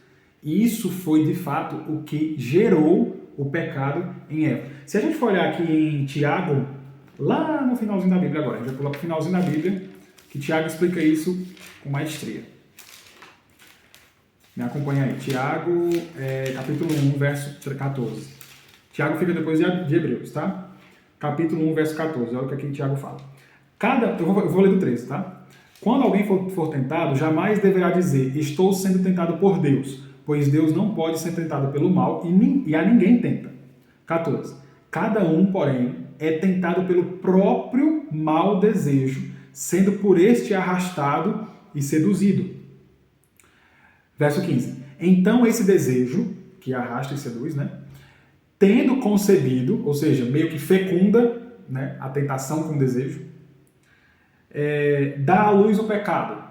Speaker 1: E isso foi de fato o que gerou o pecado em Eva. Se a gente for olhar aqui em Tiago, lá no finalzinho da Bíblia agora, a gente vai pular para o finalzinho da Bíblia, que Tiago explica isso com maestria. Me acompanha aí. Tiago, capítulo 1, verso 14. Tiago fica depois de Hebreus, tá? Capítulo 1, verso 14. Olha o que aqui Tiago fala. Eu vou ler do 13, tá? Quando alguém for tentado, jamais deverá dizer: estou sendo tentado por Deus, pois Deus não pode ser tentado pelo mal e a ninguém tenta. 14. Cada um, porém, é tentado pelo próprio mau desejo, sendo por este arrastado e seduzido. Verso 15. Então esse desejo, que arrasta e seduz, né? Tendo concebido, ou seja, meio que fecunda, né, a tentação com o desejo, dá à luz o pecado.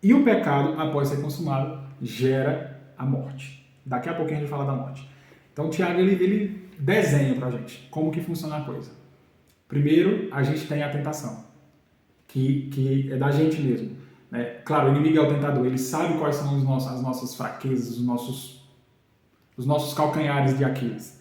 Speaker 1: E o pecado, após ser consumado, gera a morte. Daqui a pouquinho a gente fala da morte. Então Tiago ele desenha pra gente como que funciona a coisa. Primeiro, a gente tem a tentação, que é da gente mesmo. Né? Claro, o inimigo é o tentador, ele sabe quais são as nossas fraquezas, os nossos calcanhares de Aquiles,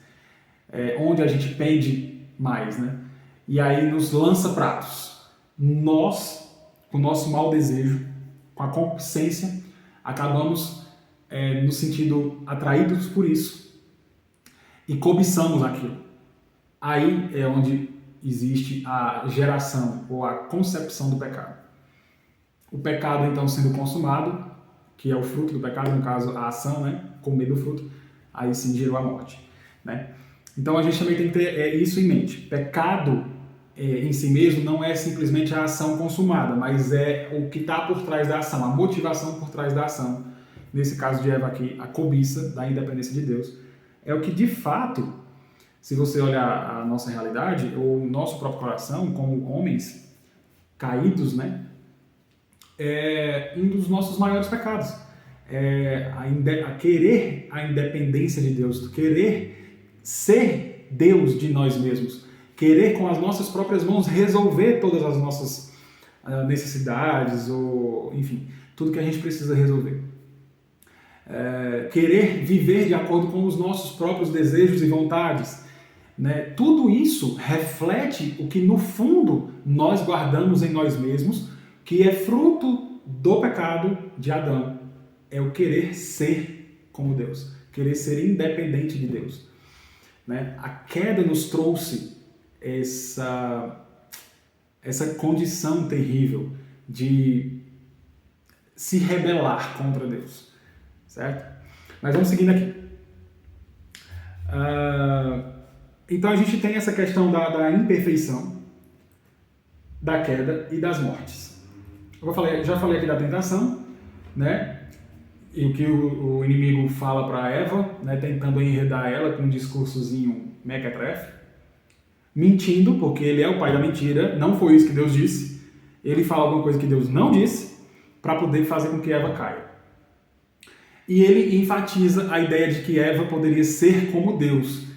Speaker 1: onde a gente pende mais, né? E aí nos lança pratos. Nós, com o nosso mau desejo, com a concupiscência, acabamos no sentido atraídos por isso e cobiçamos aquilo. Aí é onde existe a geração ou a concepção do pecado. O pecado, então, sendo consumado, que é o fruto do pecado, no caso, a ação, né? Comer do fruto, aí sim gerou a morte. Né? Então, a gente também tem que ter isso em mente. Pecado em si mesmo não é simplesmente a ação consumada, mas é o que está por trás da ação, a motivação por trás da ação. Nesse caso de Eva aqui, a cobiça da independência de Deus. É o que, de fato, se você olhar a nossa realidade, ou o nosso próprio coração, como homens caídos, né? É um dos nossos maiores pecados. A querer a independência de Deus, querer ser Deus de nós mesmos, querer com as nossas próprias mãos resolver todas as nossas necessidades, ou enfim, tudo que a gente precisa resolver. Querer viver de acordo com os nossos próprios desejos e vontades. Né? Tudo isso reflete o que no fundo nós guardamos em nós mesmos, que é fruto do pecado de Adão. É o querer ser como Deus, querer ser independente de Deus. Né? A queda nos trouxe essa condição terrível de se rebelar contra Deus. Certo? Mas vamos seguindo aqui. Então a gente tem essa questão da imperfeição, da queda e das mortes. Já falei aqui da tentação, né? E o que o inimigo fala para Eva, né? Tentando enredar ela com um discursozinho mequetrefe, mentindo, porque ele é o pai da mentira, não foi isso que Deus disse. Ele fala alguma coisa que Deus não disse para poder fazer com que Eva caia. E ele enfatiza a ideia de que Eva poderia ser como Deus.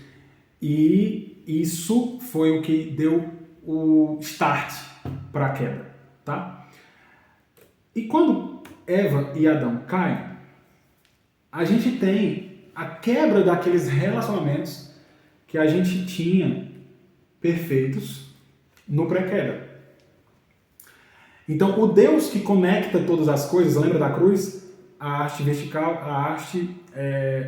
Speaker 1: E isso foi o que deu o start para a queda. Tá? E quando Eva e Adão caem, a gente tem a quebra daqueles relacionamentos que a gente tinha perfeitos no pré-queda. Então, o Deus que conecta todas as coisas, lembra da cruz? A haste vertical, a haste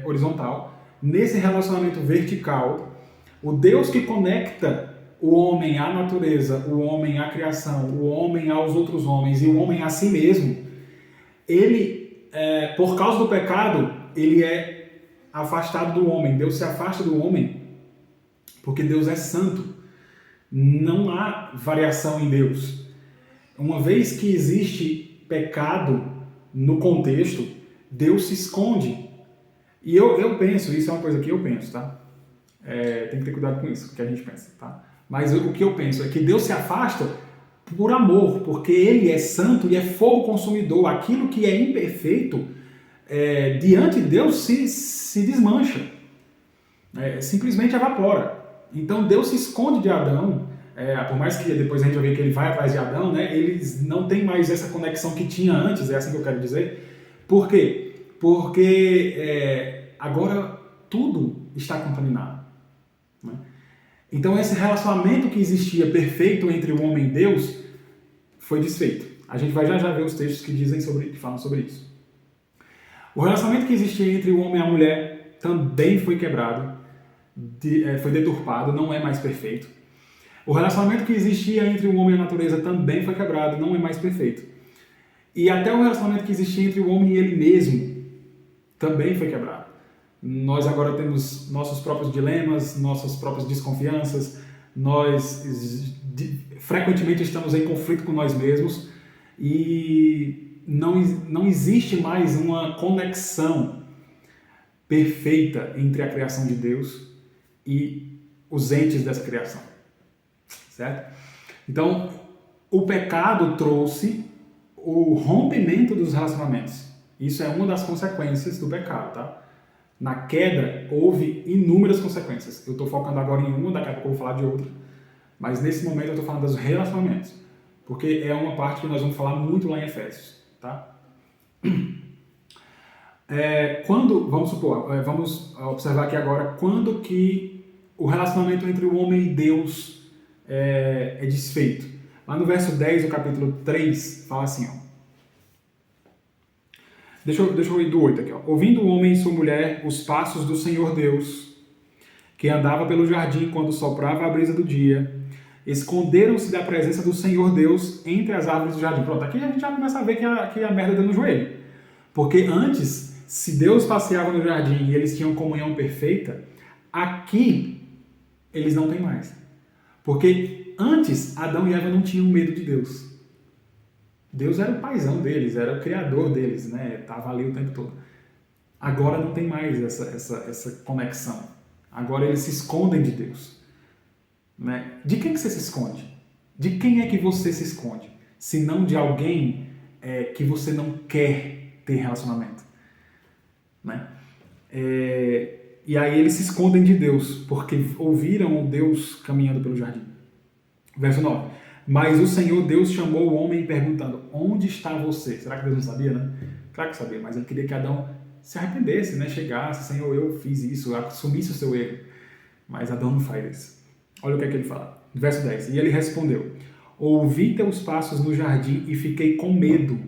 Speaker 1: horizontal. Nesse relacionamento vertical, o Deus que conecta o homem à natureza, o homem à criação, o homem aos outros homens e o homem a si mesmo, ele, por causa do pecado, ele é afastado do homem. Deus se afasta do homem porque Deus é santo. Não há variação em Deus. Uma vez que existe pecado no contexto, Deus se esconde. E eu penso, isso é uma coisa que eu penso, tá? Tem que ter cuidado com isso, que a gente pensa, tá? Mas o que eu penso é que Deus se afasta por amor, porque Ele é santo e é fogo consumidor. Aquilo que é imperfeito, diante de Deus, se desmancha, simplesmente evapora. Então Deus se esconde de Adão, por mais que depois a gente vai ver que ele vai atrás de Adão, né? Eles não têm mais essa conexão que tinha antes, é assim que eu quero dizer. Por quê? Porque agora tudo está contaminado. Né? Então esse relacionamento que existia perfeito entre o homem e Deus foi desfeito. A gente vai já ver os textos que falam sobre isso. O relacionamento que existia entre o homem e a mulher também foi quebrado, foi deturpado, não é mais perfeito. O relacionamento que existia entre o homem e a natureza também foi quebrado, não é mais perfeito. E até o relacionamento que existia entre o homem e ele mesmo também foi quebrado. Nós agora temos nossos próprios dilemas, nossas próprias desconfianças, nós frequentemente estamos em conflito com nós mesmos e não existe mais uma conexão perfeita entre a criação de Deus e os entes dessa criação, certo? Então, o pecado trouxe o rompimento dos relacionamentos. Isso é uma das consequências do pecado, tá? Na queda, houve inúmeras consequências. Eu estou focando agora em uma, daqui a pouco eu vou falar de outra. Mas nesse momento eu estou falando dos relacionamentos. Porque é uma parte que nós vamos falar muito lá em Efésios, tá? Vamos supor, vamos observar aqui agora, quando que o relacionamento entre o homem e Deus é desfeito. Lá no verso 10 do capítulo 3, fala assim, ó. Deixa eu ir do 8 aqui, ó. Ouvindo o homem e sua mulher os passos do Senhor Deus, que andava pelo jardim quando soprava a brisa do dia, esconderam-se da presença do Senhor Deus entre as árvores do jardim. Pronto, aqui a gente já começa a ver que a merda deu no joelho. Porque antes, se Deus passeava no jardim e eles tinham comunhão perfeita, aqui eles não têm mais. Porque antes, Adão e Eva não tinham medo de Deus. Deus era o paizão deles, era o criador deles, né? Estava ali o tempo todo. Agora não tem mais essa conexão. Agora eles se escondem de Deus. Né? De quem que você se esconde? De quem é que você se esconde? Se não de alguém que você não quer ter relacionamento. Né? E aí eles se escondem de Deus, porque ouviram o Deus caminhando pelo jardim. Verso 9. Mas o Senhor Deus chamou o homem perguntando, onde está você? Será que Deus não sabia, né? Claro que sabia, mas ele queria que Adão se arrependesse, né? Chegasse, Senhor, eu fiz isso, assumisse o seu erro. Mas Adão não faz isso. Olha o que é que ele fala. Verso 10. E ele respondeu, ouvi teus passos no jardim e fiquei com medo,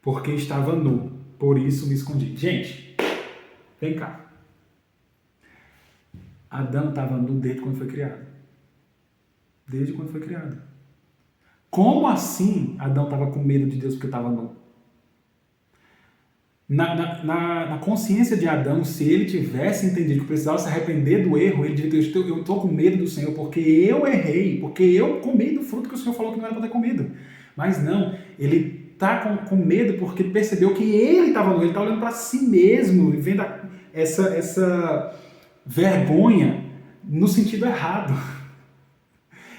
Speaker 1: porque estava nu, por isso me escondi. Gente, vem cá. Adão estava nu desde quando foi criado. Desde quando foi criado. Como assim Adão estava com medo de Deus porque estava nu? Na consciência de Adão, se ele tivesse entendido que precisava se arrepender do erro, ele diria, eu estou com medo do Senhor porque eu errei, porque eu comi do fruto que o Senhor falou que não era para ter comido. Mas não, ele está com medo porque percebeu que ele estava nu, ele está olhando para si mesmo, vendo essa vergonha no sentido errado.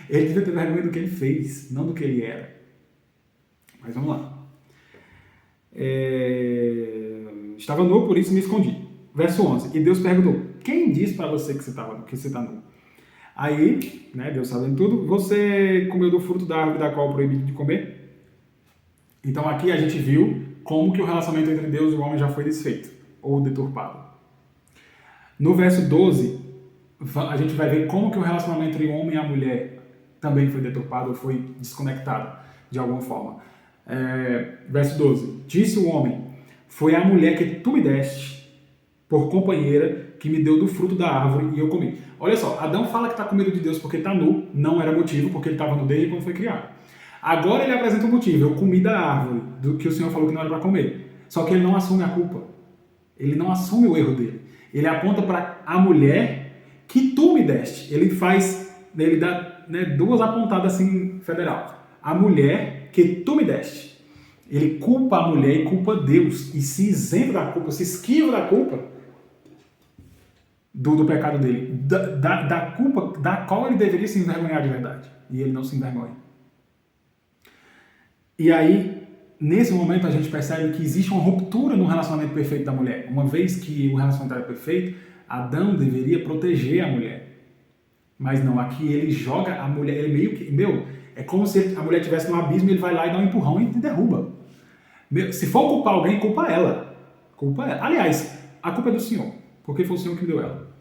Speaker 1: Ele devia ter vergonha do que ele fez, não do que ele era. Mas vamos lá. Estava nu, por isso me escondi. Verso 11. E Deus perguntou, quem disse para você que você está nu? Aí, né, Deus sabendo tudo, você comeu do fruto da árvore da qual é proibido de comer? Então aqui a gente viu como que o relacionamento entre Deus e o homem já foi desfeito, ou deturpado. No verso 12, a gente vai ver como que o relacionamento entre o homem e a mulher também foi deturpado ou foi desconectado de alguma forma. Verso 12. Disse o homem, foi a mulher que tu me deste por companheira que me deu do fruto da árvore e eu comi. Olha só, Adão fala que está com medo de Deus porque está nu, não era motivo, porque ele estava nu desde quando foi criado. Agora ele apresenta um motivo, eu comi da árvore, do que o Senhor falou que não era para comer. Só que ele não assume a culpa. Ele não assume o erro dele. Ele aponta para a mulher que tu me deste. Ele faz ele dá, né, duas apontadas assim, federal. A mulher que tu me deste. Ele culpa a mulher e culpa Deus. E se isenta da culpa, se esquiva da culpa do pecado dele. Da culpa da qual ele deveria se envergonhar de verdade. E ele não se envergonha. E aí, nesse momento, a gente percebe que existe uma ruptura no relacionamento perfeito da mulher. Uma vez que o relacionamento era perfeito, Adão deveria proteger a mulher. Mas não, aqui ele joga a mulher, ele meio que, é como se a mulher estivesse no abismo e ele vai lá e dá um empurrão e derruba. Se for culpar alguém, culpa ela. Culpa ela. Aliás, a culpa é do Senhor, porque foi o Senhor que me deu ela.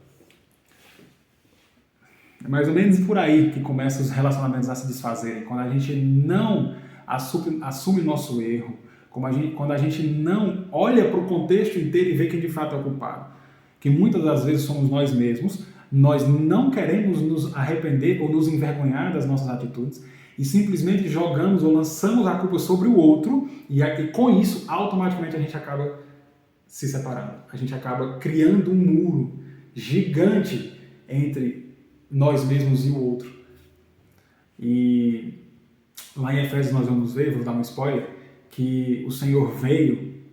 Speaker 1: É mais ou menos por aí que começam os relacionamentos a se desfazerem. Quando a gente não assume o nosso erro, quando a gente não olha para o contexto inteiro e vê quem de fato é o culpado. Que muitas das vezes somos nós mesmos, nós não queremos nos arrepender ou nos envergonhar das nossas atitudes e simplesmente jogamos ou lançamos a culpa sobre o outro e com isso, automaticamente, a gente acaba se separando. A gente acaba criando um muro gigante entre nós mesmos e o outro. E lá em Efésios nós vamos ver, vou dar um spoiler, que o Senhor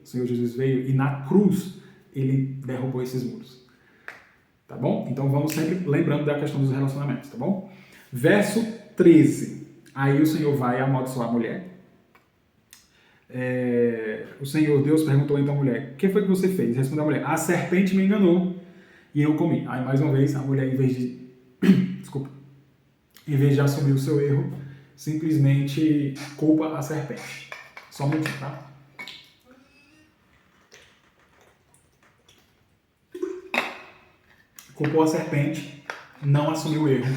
Speaker 1: Jesus veio e na cruz ele derrubou esses muros. Tá bom? Então vamos sempre lembrando da questão dos relacionamentos, tá bom? Verso 13. Aí o Senhor vai amaldiçoar a mulher. O Senhor Deus perguntou então à mulher: o que foi que você fez? Respondeu a mulher: a serpente me enganou e eu comi. Aí mais uma vez a mulher, em vez de assumir o seu erro, simplesmente culpa a serpente. Só um minutinho, tá? Culpou a serpente, não assumiu o erro.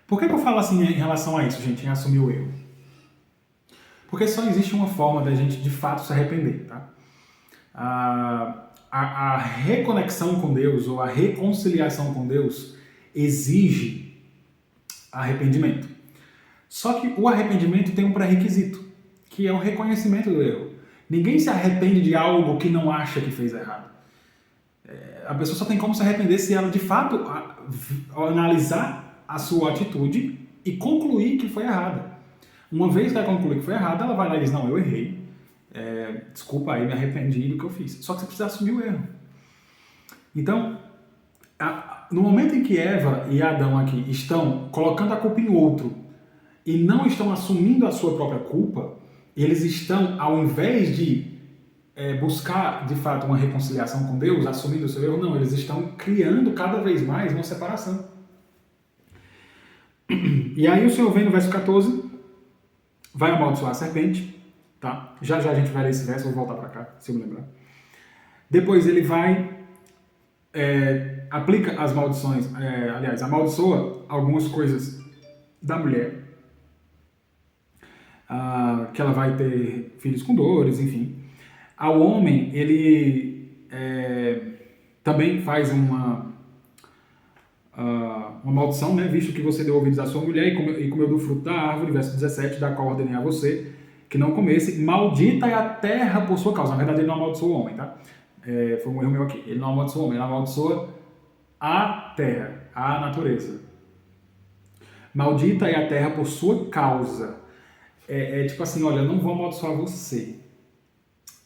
Speaker 1: Por que eu falo assim em relação a isso, gente, em assumir o erro? Porque só existe uma forma da gente de fato se arrepender, tá? A reconexão com Deus ou a reconciliação com Deus exige arrependimento. Só que o arrependimento tem um pré-requisito, que é o reconhecimento do erro. Ninguém se arrepende de algo que não acha que fez errado. A pessoa só tem como se arrepender se ela de fato analisar a sua atitude e concluir que foi errada. Uma vez que ela concluir que foi errada, ela vai lá e diz: não, eu errei, desculpa aí, me arrependi do que eu fiz. Só que você precisa assumir o erro. Então, no momento em que Eva e Adão aqui estão colocando a culpa em outro e não estão assumindo a sua própria culpa, eles estão, ao invés de buscar, de fato, uma reconciliação com Deus, assumindo o seu erro, não, eles estão criando cada vez mais uma separação. E aí o Senhor vem no verso 14, vai amaldiçoar a serpente, tá? Já a gente vai ler esse verso, vou voltar para cá, se eu me lembrar. Depois ele vai, aplica as maldições, amaldiçoa algumas coisas da mulher, que ela vai ter filhos com dores, enfim. Ao homem, ele também faz uma maldição, né? Visto que você deu ouvidos à sua mulher e comeu do fruto da árvore, verso 17, da qual ordenei a você, que não comesse, maldita é a terra por sua causa. Na verdade, ele não amaldiçoou o homem, tá? Foi um erro meu aqui. Ele não amaldiçoou o homem, ele amaldiçoa a terra, a natureza. Maldita é a terra por sua causa. Tipo assim, olha, eu não vou amaldiçoar você,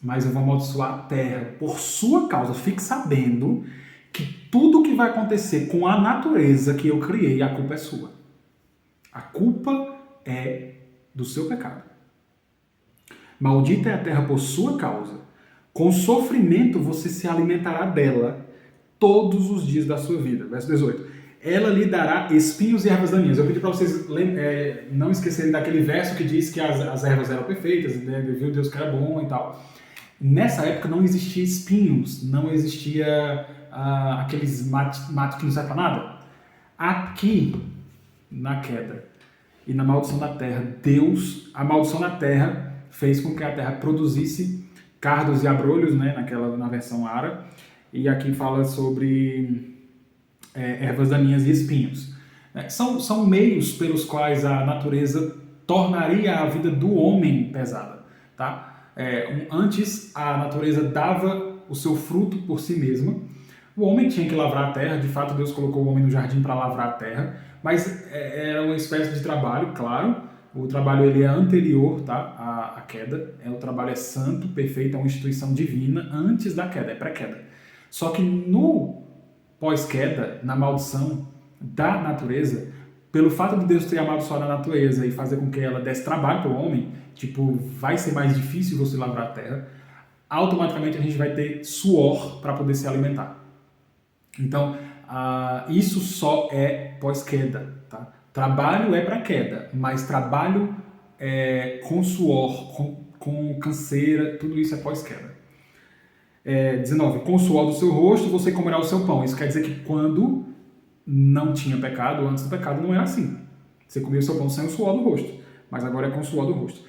Speaker 1: mas eu vou amaldiçoar a terra por sua causa. Fique sabendo que tudo que vai acontecer com a natureza que eu criei, a culpa é sua. A culpa é do seu pecado. Maldita é a terra por sua causa. Com sofrimento você se alimentará dela todos os dias da sua vida. Verso 18. Ela lhe dará espinhos e ervas daninhas. Eu pedi para vocês não esquecerem daquele verso que diz que as ervas eram perfeitas, né? Viu Deus que era bom e tal. Nessa época não existia espinhos, não existia aqueles matos que não servem para nada. Aqui, na queda e na maldição da terra, a maldição da terra fez com que a terra produzisse cardos e abrolhos, né, na versão Ara, e aqui fala sobre ervas daninhas e espinhos. São meios pelos quais a natureza tornaria a vida do homem pesada, tá? Antes a natureza dava o seu fruto por si mesma, O homem tinha que lavrar a terra, de fato Deus colocou o homem no jardim para lavrar a terra, mas era uma espécie de trabalho, claro. O trabalho ele é anterior, tá, à queda. O trabalho é santo, perfeito, é uma instituição divina antes da queda, é pré-queda. Só que no pós-queda, na maldição da natureza, pelo fato de Deus ter amaldiçoado a natureza e fazer com que ela desse trabalho para o homem, tipo, vai ser mais difícil você lavrar a terra, automaticamente a gente vai ter suor para poder se alimentar. Então, isso só é pós-queda, tá? Trabalho é para queda, mas trabalho com suor, com canseira, tudo isso é pós-queda. 19. Com o suor do seu rosto você comerá o seu pão. Isso quer dizer que quando não tinha pecado, antes do pecado não era assim. Você comia o seu pão sem o suor do rosto, mas agora é com o suor do rosto.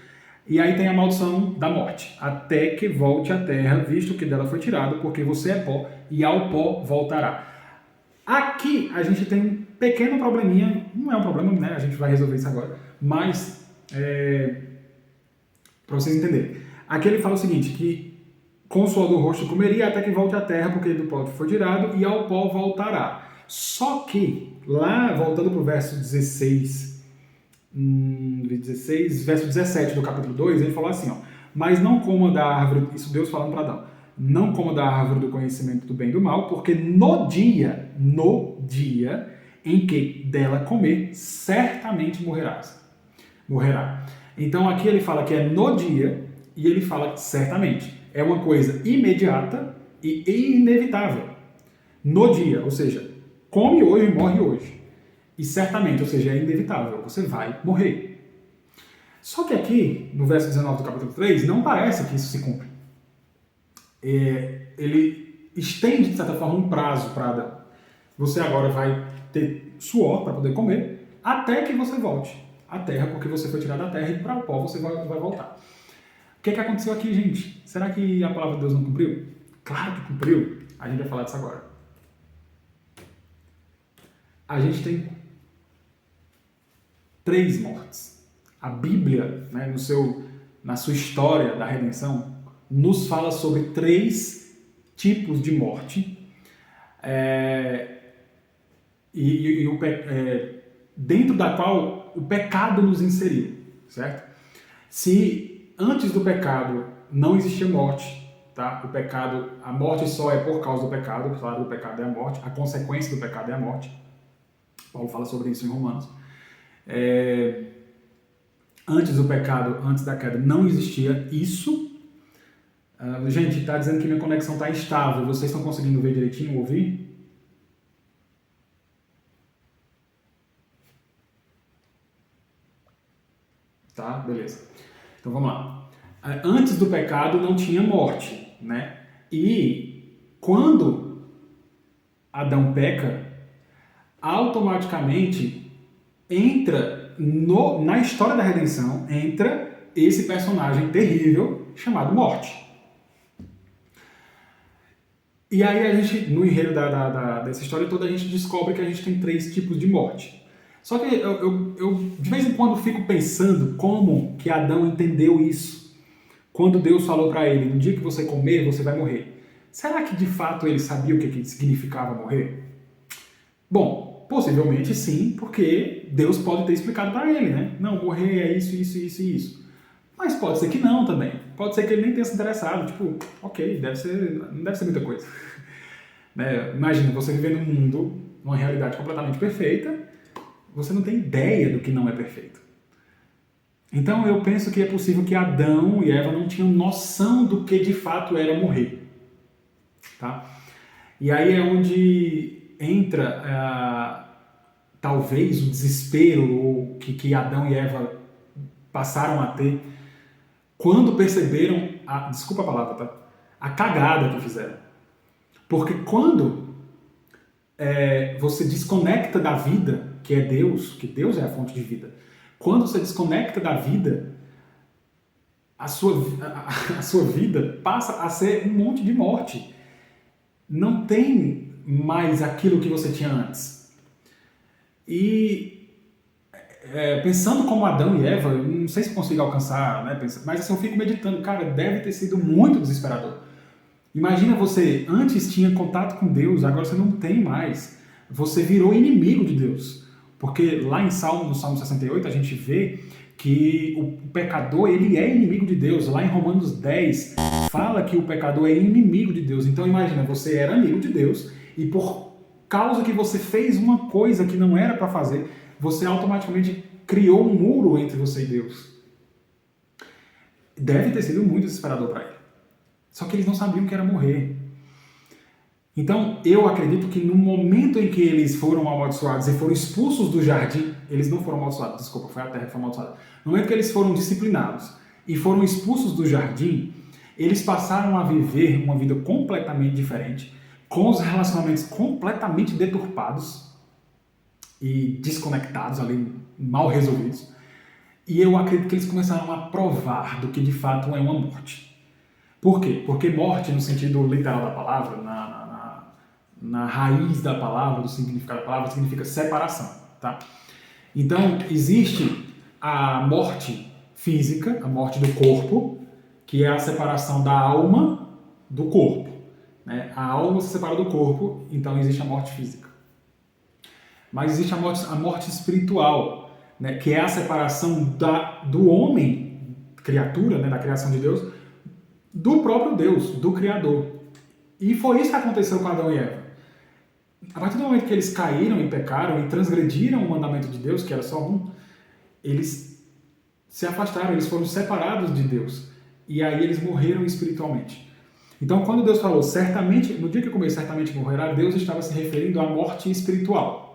Speaker 1: E aí tem a maldição da morte, até que volte à terra, visto que dela foi tirado, porque você é pó, e ao pó voltará. Aqui a gente tem um pequeno probleminha, não é um problema, né? A gente vai resolver isso agora, mas para vocês entenderem. Aqui ele fala o seguinte, que com o suor do rosto comeria até que volte à terra, porque do pó foi tirado, e ao pó voltará. Só que, lá, voltando para o verso 16, verso 17 do capítulo 2, ele falou assim, ó, mas não coma da árvore, isso Deus falando para Adão, não coma da árvore do conhecimento do bem e do mal, porque no dia em que dela comer, certamente morrerá. Então aqui ele fala que é no dia, e ele fala certamente. É uma coisa imediata e inevitável. No dia, ou seja, come hoje e morre hoje. E certamente, ou seja, é inevitável, você vai morrer. Só que aqui, no verso 19 do capítulo 3, não parece que isso se cumpre. Ele estende, de certa forma, um prazo para Adão. Você agora vai ter suor para poder comer, até que você volte à terra, porque você foi tirado da terra e para o pó você vai voltar. O que aconteceu aqui, gente? Será que a palavra de Deus não cumpriu? Claro que cumpriu. A gente vai falar disso agora. A gente tem 3 mortes. A Bíblia, né, na sua história da redenção, nos fala sobre 3 tipos de morte dentro da qual o pecado nos inseriu, certo? Se antes do pecado não existia morte, tá? A morte só é por causa do pecado, claro, o pecado é a morte, a consequência do pecado é a morte. Paulo fala sobre isso em Romanos. Antes do pecado, antes da queda, não existia isso. Gente, está dizendo que minha conexão está instável. Vocês estão conseguindo ver direitinho, ouvir? Tá, beleza. Então vamos lá. Antes do pecado não tinha morte, né? E quando Adão peca, automaticamente entra na história da redenção, entra esse personagem terrível chamado morte. E aí a gente, no enredo dessa história toda, a gente descobre que a gente tem 3 tipos de morte. Só que eu de vez em quando fico pensando como que Adão entendeu isso. Quando Deus falou para ele, no dia que você comer, você vai morrer. Será que de fato ele sabia o que significava morrer? Bom, possivelmente sim, porque Deus pode ter explicado para ele, né? Não, morrer é isso, isso, isso e isso. Mas pode ser que não também. Pode ser que ele nem tenha se interessado. Tipo, ok, não deve ser muita coisa. Né? Imagina, você viver num mundo, numa realidade completamente perfeita, você não tem ideia do que não é perfeito. Então eu penso que é possível que Adão e Eva não tinham noção do que de fato era morrer. Tá? E aí é onde entra talvez o desespero que Adão e Eva passaram a ter quando perceberam, desculpa a palavra, tá? A cagada que fizeram. Porque quando você desconecta da vida, que é Deus, que Deus é a fonte de vida, quando você desconecta da vida, a sua vida passa a ser um monte de morte. Não tem mais aquilo que você tinha antes. E pensando como Adão e Eva, eu não sei se consigo alcançar, né, mas assim, eu fico meditando, cara, deve ter sido muito desesperador. Imagina você, antes tinha contato com Deus, agora você não tem mais. Você virou inimigo de Deus. Porque lá no Salmo 68, a gente vê que o pecador, ele é inimigo de Deus. Lá em Romanos 10, fala que o pecador é inimigo de Deus. Então imagina, você era amigo de Deus e por causa que você fez uma coisa que não era para fazer, você automaticamente criou um muro entre você e Deus. Deve ter sido muito desesperador para ele. Só que eles não sabiam que era morrer. Então, eu acredito que no momento em que eles foram amaldiçoados e foram expulsos do jardim, eles não foram amaldiçoados, desculpa, foi a terra que foi amaldiçoada. No momento que eles foram disciplinados e foram expulsos do jardim, eles passaram a viver uma vida completamente diferente, com os relacionamentos completamente deturpados e desconectados ali, mal resolvidos. E eu acredito que eles começaram a provar do que de fato é uma morte. Por quê? Porque morte, no sentido literal da palavra, na raiz da palavra, do significado da palavra, significa separação. Tá? Então, existe a morte física, a morte do corpo, que é a separação da alma do corpo. Né? A alma se separa do corpo, então existe a morte física. Mas existe a morte espiritual, né? Que é a separação do homem, criatura, né? Da criação de Deus, do próprio Deus, do Criador. E foi isso que aconteceu com Adão e Eva. A partir do momento que eles caíram e pecaram e transgrediram o mandamento de Deus, que era só um, eles se afastaram, eles foram separados de Deus. E aí eles morreram espiritualmente. Então, quando Deus falou, certamente, no dia que eu comer, certamente morrerá, Deus estava se referindo à morte espiritual.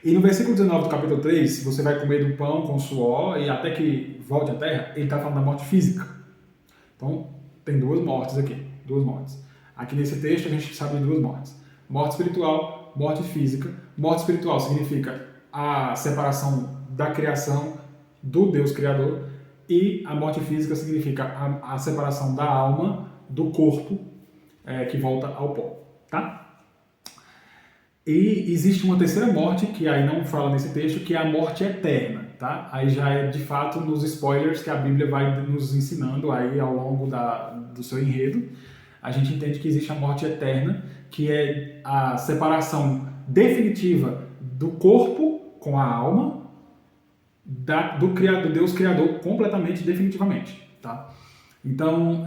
Speaker 1: E no versículo 19 do capítulo 3, você vai comer do pão com suor e até que volte à terra, ele está falando da morte física. Então, tem duas mortes aqui, duas mortes. Aqui nesse texto a gente sabe de duas mortes. Morte espiritual, morte física. Morte espiritual significa a separação da criação do Deus Criador e a morte física significa a separação da alma do corpo que volta ao pó, tá? E existe uma terceira morte, que aí não fala nesse texto, que é a morte eterna, tá? Aí já é de fato nos spoilers que a Bíblia vai nos ensinando aí ao longo do seu enredo. A gente entende que existe a morte eterna, que é a separação definitiva do corpo com a alma, do Deus Criador completamente, definitivamente, tá? Então,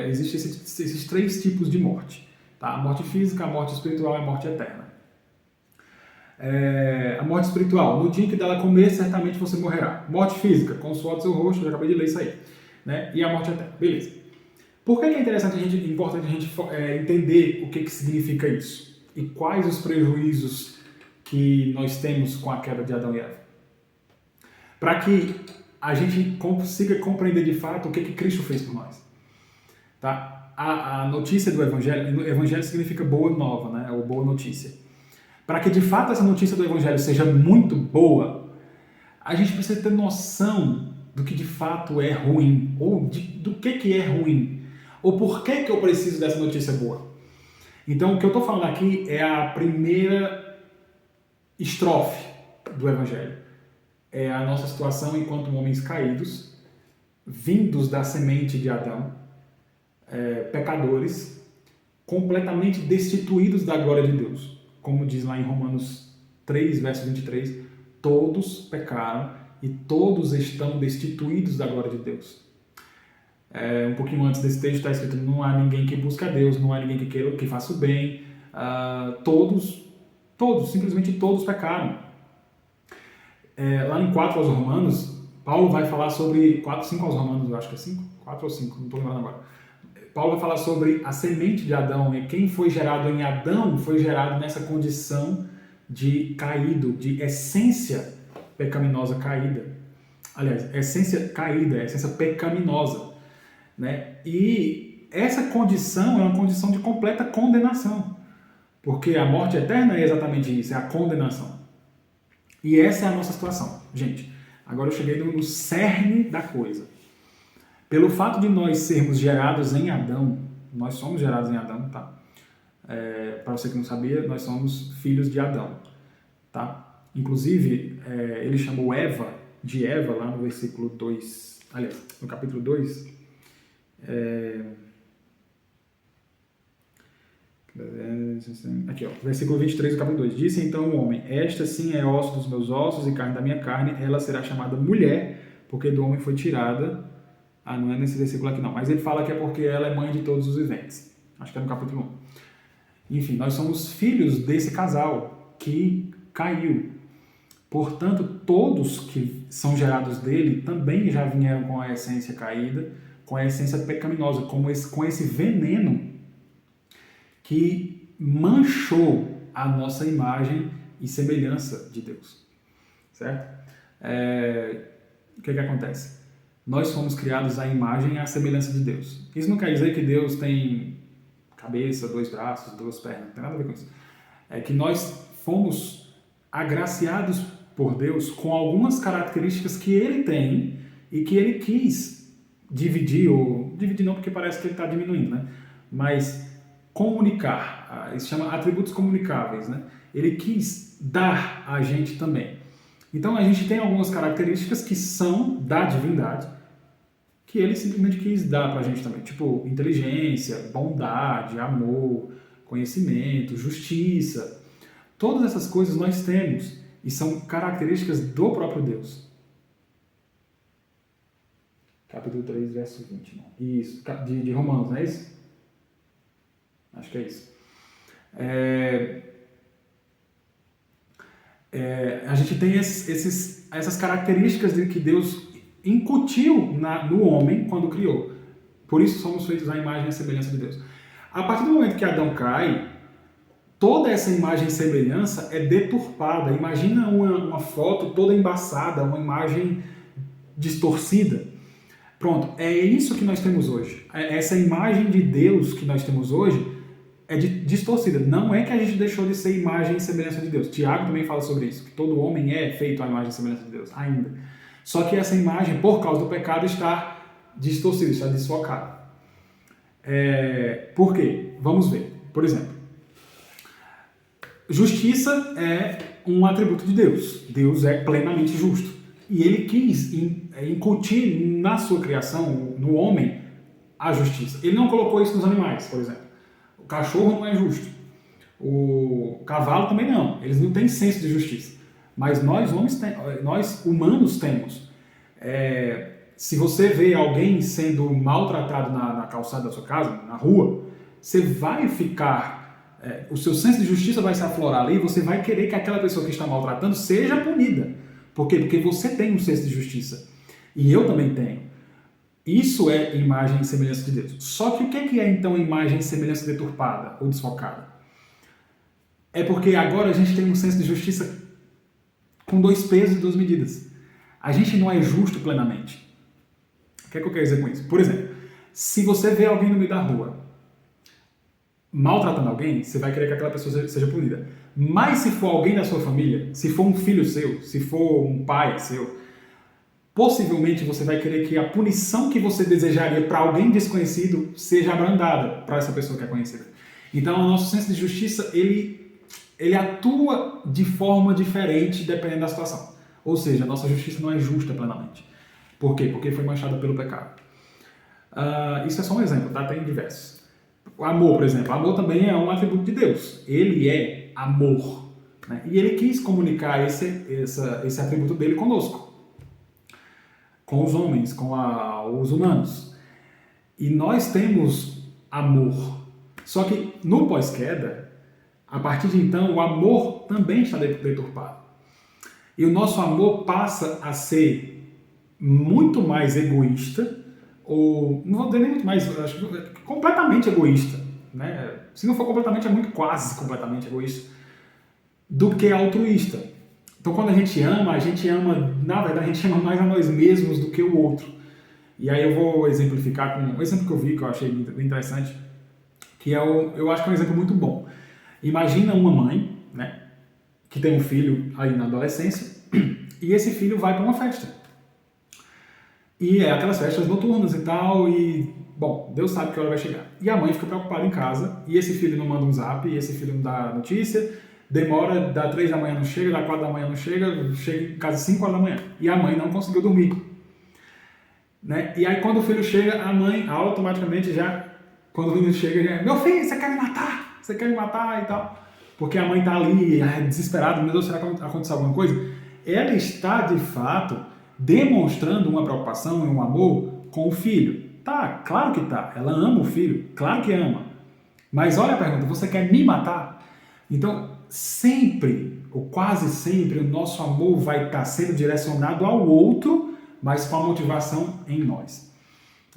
Speaker 1: existem esses três tipos de morte, tá? A morte física, a morte espiritual e a morte eterna. A morte espiritual, no dia em que dela comer, certamente você morrerá. Morte física, com o suor do seu rosto, eu já acabei de ler isso aí. Né? E a morte eterna, beleza. Por que é interessante importante a gente entender o que significa isso? E quais os prejuízos que nós temos com a queda de Adão e Eva? Para que a gente consiga compreender de fato o que Cristo fez por nós. Tá? A notícia do Evangelho significa boa nova, né? Ou boa notícia. Para que de fato essa notícia do Evangelho seja muito boa, a gente precisa ter noção do que de fato é ruim, ou do que é ruim, ou por que eu preciso dessa notícia boa. Então o que eu estou falando aqui é a primeira estrofe do Evangelho. É a nossa situação enquanto homens caídos, vindos da semente de Adão, pecadores, completamente destituídos da glória de Deus. Como diz lá em Romanos 3, verso 23, todos pecaram e todos estão destituídos da glória de Deus. Um pouquinho antes desse texto está escrito, não há ninguém que busque a Deus, não há ninguém que faça o bem, todos, simplesmente todos pecaram. Lá em 4 aos Romanos, Paulo vai falar sobre, 5 aos Romanos, eu acho que é 5? 4 ou 5, não estou lembrando agora. Paulo vai falar sobre a semente de Adão, e quem foi gerado em Adão foi gerado nessa condição de caído, de essência pecaminosa caída. Aliás, essência caída, essência pecaminosa. Né? E essa condição é uma condição de completa condenação, porque a morte eterna é exatamente isso, é a condenação. E essa é a nossa situação. Gente, agora eu cheguei no cerne da coisa. Pelo fato de nós sermos gerados em Adão, nós somos gerados em Adão, tá? Para você que não sabia, nós somos filhos de Adão, tá? Inclusive, ele chamou Eva de Eva lá no versículo 2, aliás, no capítulo 2, Aqui, ó, versículo 23 do capítulo 2. Disse então o homem: esta sim é osso dos meus ossos e carne da minha carne, ela será chamada mulher, porque do homem foi tirada. Ah, não é nesse versículo aqui não, mas ele fala que é porque ela é mãe de todos os viventes. Acho que é no capítulo 1. Enfim, nós somos filhos desse casal que caiu. Portanto, todos que são gerados dele também já vieram com a essência caída, com a essência pecaminosa, com esse veneno que manchou a nossa imagem e semelhança de Deus. Certo? O que acontece? Nós fomos criados à imagem e à semelhança de Deus. Isso não quer dizer que Deus tem cabeça, 2 braços, 2 pernas, não tem nada a ver com isso. É que nós fomos agraciados por Deus com algumas características que Ele tem e que Ele quis dividir, ou dividir não porque parece que Ele está diminuindo, né? Mas comunicar, isso chama atributos comunicáveis, né? Ele quis dar a gente também. Então a gente tem algumas características que são da divindade, que ele simplesmente quis dar para a gente também, tipo inteligência, bondade, amor, conhecimento, justiça. Todas essas coisas nós temos e são características do próprio Deus. Capítulo 3, verso 20. Não. Isso, de Romanos, não é isso? Acho que é isso. A gente tem essas características que Deus incutiu no homem quando criou. Por isso somos feitos à imagem e à semelhança de Deus. A partir do momento que Adão cai, toda essa imagem e semelhança é deturpada. Imagina uma foto toda embaçada, uma imagem distorcida. Pronto, é isso que nós temos hoje. Essa imagem de Deus que nós temos hoje é distorcida. Não é que a gente deixou de ser imagem e semelhança de Deus. Tiago também fala sobre isso, que todo homem é feito à imagem e semelhança de Deus, ainda. Só que essa imagem, por causa do pecado, está distorcida, está desfocada. Por quê? Vamos ver. Por exemplo, justiça é um atributo de Deus. Deus é plenamente justo. E ele quis incutir na sua criação, no homem, a justiça. Ele não colocou isso nos animais, por exemplo. O cachorro não é justo. O cavalo também não. Eles não têm senso de justiça. Mas nós humanos temos. Se você vê alguém sendo maltratado na calçada da sua casa, na rua, você vai ficar... o seu senso de justiça vai se aflorar ali e você vai querer que aquela pessoa que está maltratando seja punida. Por quê? Porque você tem um senso de justiça. E eu também tenho. Isso é imagem e semelhança de Deus. Só que o que é então imagem e semelhança deturpada ou desfocada? É porque agora a gente tem um senso de justiça com 2 pesos e 2 medidas. A gente não é justo plenamente. O que é que eu quero dizer com isso? Por exemplo, se você vê alguém no meio da rua maltratando alguém, você vai querer que aquela pessoa seja punida. Mas se for alguém da sua família, se for um filho seu, se for um pai seu, possivelmente você vai querer que a punição que você desejaria para alguém desconhecido seja abrandada para essa pessoa que é conhecida. Então, o nosso senso de justiça, ele atua de forma diferente dependendo da situação. Ou seja, a nossa justiça não é justa plenamente. Por quê? Porque foi manchada pelo pecado. Isso é só um exemplo, tá? Tem diversos. O amor, por exemplo. O amor também é um atributo de Deus. Ele é amor. Né? E ele quis comunicar esse atributo dele conosco. Com os homens, com os humanos. E nós temos amor. Só que no pós-queda, a partir de então, o amor também está deturpado. E o nosso amor passa a ser muito mais egoísta, ou não vou dizer nem muito mais, acho que completamente egoísta. Né? Se não for completamente, é muito quase completamente egoísta, do que altruísta. Então, quando a gente ama, na verdade, a gente ama mais a nós mesmos do que o outro. E aí eu vou exemplificar com um exemplo que eu vi, que eu achei bem interessante, que eu acho que é um exemplo muito bom. Imagina uma mãe, né, que tem um filho aí na adolescência, e esse filho vai para uma festa. E é aquelas festas noturnas e tal, e, bom, Deus sabe que hora vai chegar. E a mãe fica preocupada em casa, e esse filho não manda um zap, e esse filho não dá notícia, demora, dá 3 da manhã não chega, dá 4 da manhã não chega, chega em casa 5 horas da manhã. E a mãe não conseguiu dormir. Né? E aí quando o filho chega, a mãe automaticamente já, quando o menino chega, já, meu filho, você quer me matar? você quer me matar e tal. Porque a mãe está ali desesperada, meu Deus, será que aconteceu alguma coisa? Ela está, de fato, demonstrando uma preocupação e um amor com o filho. Tá, claro que tá. Ela ama o filho, claro que ama. Mas olha a pergunta, você quer me matar? Então, sempre, ou quase sempre, o nosso amor vai estar sendo direcionado ao outro, mas com a motivação em nós.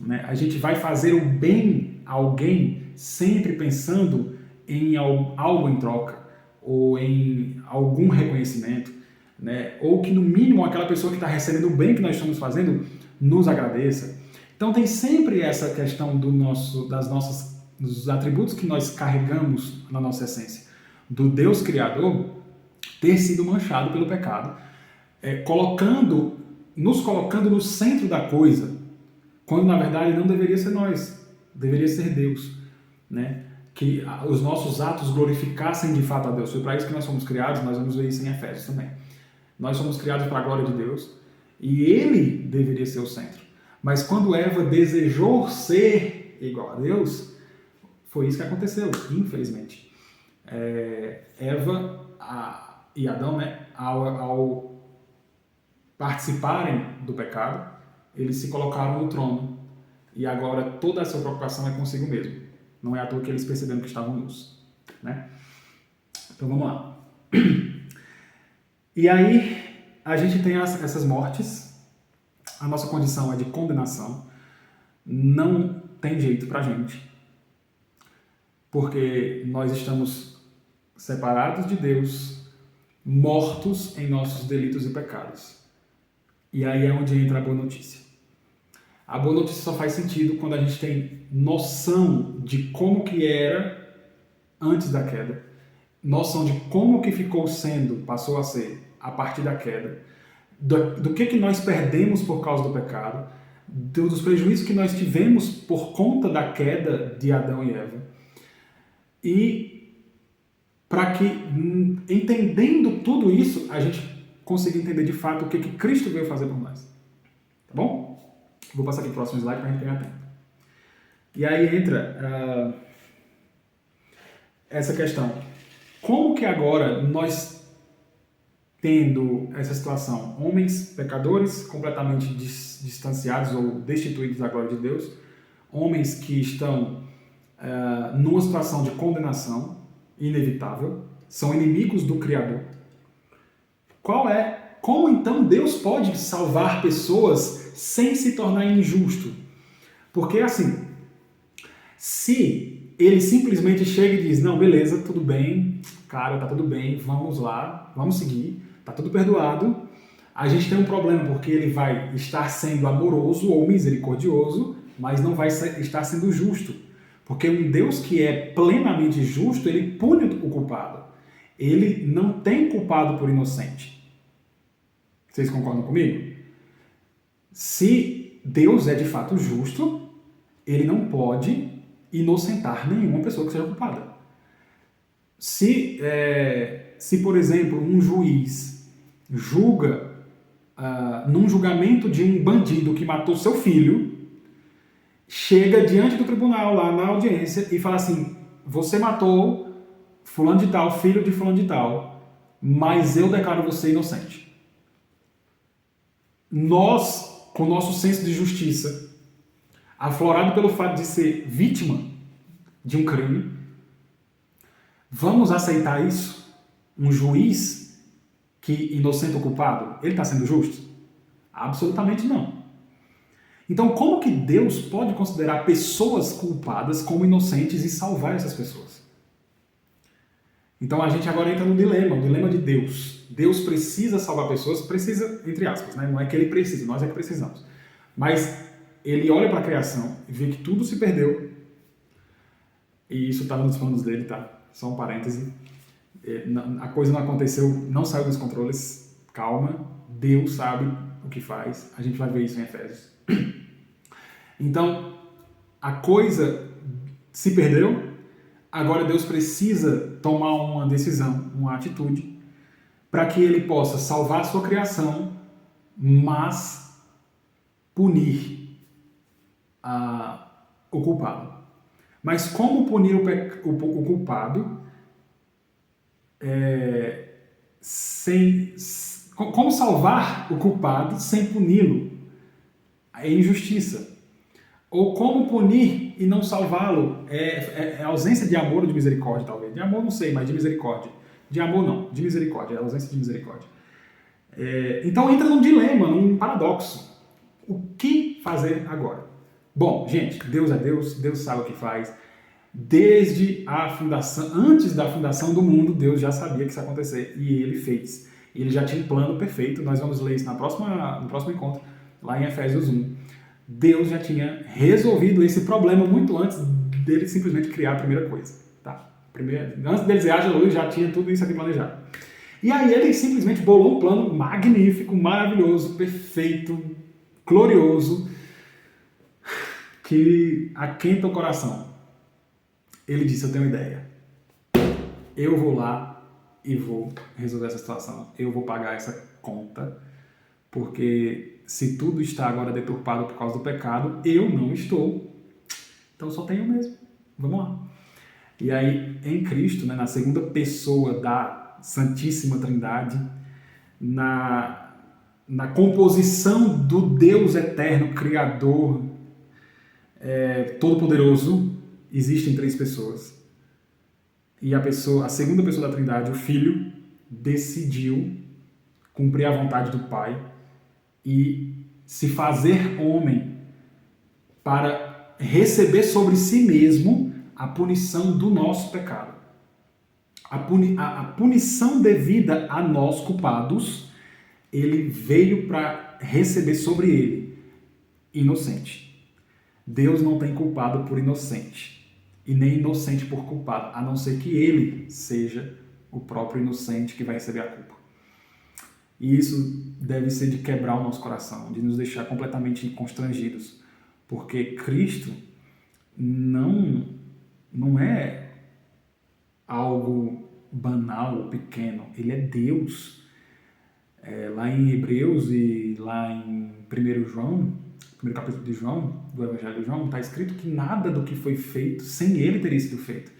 Speaker 1: Né? A gente vai fazer o bem a alguém sempre pensando em algo em troca, ou em algum reconhecimento, né? Ou que no mínimo aquela pessoa que está recebendo o bem que nós estamos fazendo nos agradeça. Então tem sempre essa questão dos atributos que nós carregamos na nossa essência, do Deus Criador ter sido manchado pelo pecado, nos colocando no centro da coisa, quando na verdade não deveria ser nós, deveria ser Deus, né? Que os nossos atos glorificassem de fato a Deus. Foi para isso que nós fomos criados, nós vamos ver isso em Efésios também. Nós somos criados para a glória de Deus e Ele deveria ser o centro. Mas quando Eva desejou ser igual a Deus, foi isso que aconteceu, infelizmente. Eva e Adão, né, ao participarem do pecado, eles se colocaram no trono e agora toda a sua preocupação é consigo mesmo. Não é à toa que eles perceberam que estavam nus, né? Então vamos lá. E aí a gente tem essas mortes, a nossa condição é de condenação, não tem jeito pra gente, porque nós estamos separados de Deus, mortos em nossos delitos e pecados. E aí é onde entra a boa notícia. A boa notícia só faz sentido quando a gente tem noção de como que era antes da queda, noção de como que passou a ser a partir da queda, do que nós perdemos por causa do pecado, dos prejuízos que nós tivemos por conta da queda de Adão e Eva. E para que, entendendo tudo isso, a gente consiga entender de fato o que Cristo veio fazer por nós. Tá bom? Vou passar aqui para o próximo slide para a gente ganhar tempo. E aí entra essa questão. Como que agora nós, tendo essa situação, homens pecadores completamente distanciados ou destituídos da glória de Deus, homens que estão numa situação de condenação inevitável, são inimigos do Criador. Como então Deus pode salvar pessoas sem se tornar injusto? Porque assim, se ele simplesmente chega e diz, não, beleza, tudo bem, cara, tá tudo bem, vamos lá, vamos seguir, tá tudo perdoado, a gente tem um problema porque ele vai estar sendo amoroso ou misericordioso, mas não vai estar sendo justo. Porque um Deus que é plenamente justo, ele pune o culpado. Ele não tem culpado por inocente. Vocês concordam comigo? Se Deus é de fato justo, ele não pode inocentar nenhuma pessoa que seja culpada. Se por exemplo, um juiz julga num julgamento de um bandido que matou seu filho, chega diante do tribunal, lá na audiência, e fala assim, você matou fulano de tal, filho de fulano de tal, mas eu declaro você inocente. Nós, com o nosso senso de justiça, aflorado pelo fato de ser vítima de um crime, vamos aceitar isso? Um juiz que inocenta o culpado, ele está sendo justo? Absolutamente não. Então, como que Deus pode considerar pessoas culpadas como inocentes e salvar essas pessoas? Então, a gente agora entra no dilema, o dilema de Deus. Deus precisa salvar pessoas, precisa, entre aspas, né? Não é que ele precisa, nós é que precisamos. Mas ele olha para a criação e vê que tudo se perdeu. E isso está nos planos dele, tá? Só um parêntese. A coisa não aconteceu, não saiu dos controles. Calma, Deus sabe o que faz. A gente vai ver isso em Efésios. Então, a coisa se perdeu. Agora Deus precisa tomar uma decisão, uma atitude, para que ele possa salvar a sua criação, mas punir o culpado. Mas como punir o culpado sem... Como salvar o culpado sem puni-lo? É injustiça. Ou como punir e não salvá-lo? É ausência de amor ou de misericórdia, talvez. De amor não sei, mas de misericórdia. De amor não, de misericórdia. É ausência de misericórdia. Então entra num dilema, num paradoxo. O que fazer agora? Bom, gente, Deus é Deus, Deus sabe o que faz. Desde a fundação, antes da fundação do mundo, Deus já sabia que isso ia acontecer e Ele fez. Ele já tinha um plano perfeito. Nós vamos ler isso no próximo encontro, lá em Efésios 1. Deus já tinha resolvido esse problema muito antes dele simplesmente criar a primeira coisa. Tá? Antes dele dizer haja luz, já tinha tudo isso aqui planejado. E aí ele simplesmente bolou um plano magnífico, maravilhoso, perfeito, glorioso, que aquenta o coração. Ele disse, eu tenho uma ideia. Eu vou lá e vou resolver essa situação. Eu vou pagar essa conta, porque se tudo está agora deturpado por causa do pecado, eu não estou. Então só tenho mesmo. Vamos lá. E aí, em Cristo, né, na segunda pessoa da Santíssima Trindade, na composição do Deus eterno, Criador, Todo-Poderoso, existem três pessoas. E a segunda pessoa da Trindade, o Filho, decidiu cumprir a vontade do Pai e se fazer homem para receber sobre si mesmo a punição do nosso pecado. A punição devida a nós, culpados, ele veio para receber sobre ele, inocente. Deus não tem culpado por inocente, e nem inocente por culpado, a não ser que ele seja o próprio inocente que vai receber a culpa. E isso deve ser de quebrar o nosso coração, de nos deixar completamente constrangidos, porque Cristo não é algo banal ou pequeno, ele é Deus. Lá em Hebreus e lá em 1 João, primeiro capítulo de João, do Evangelho de João, está escrito que nada do que foi feito sem ele teria sido feito.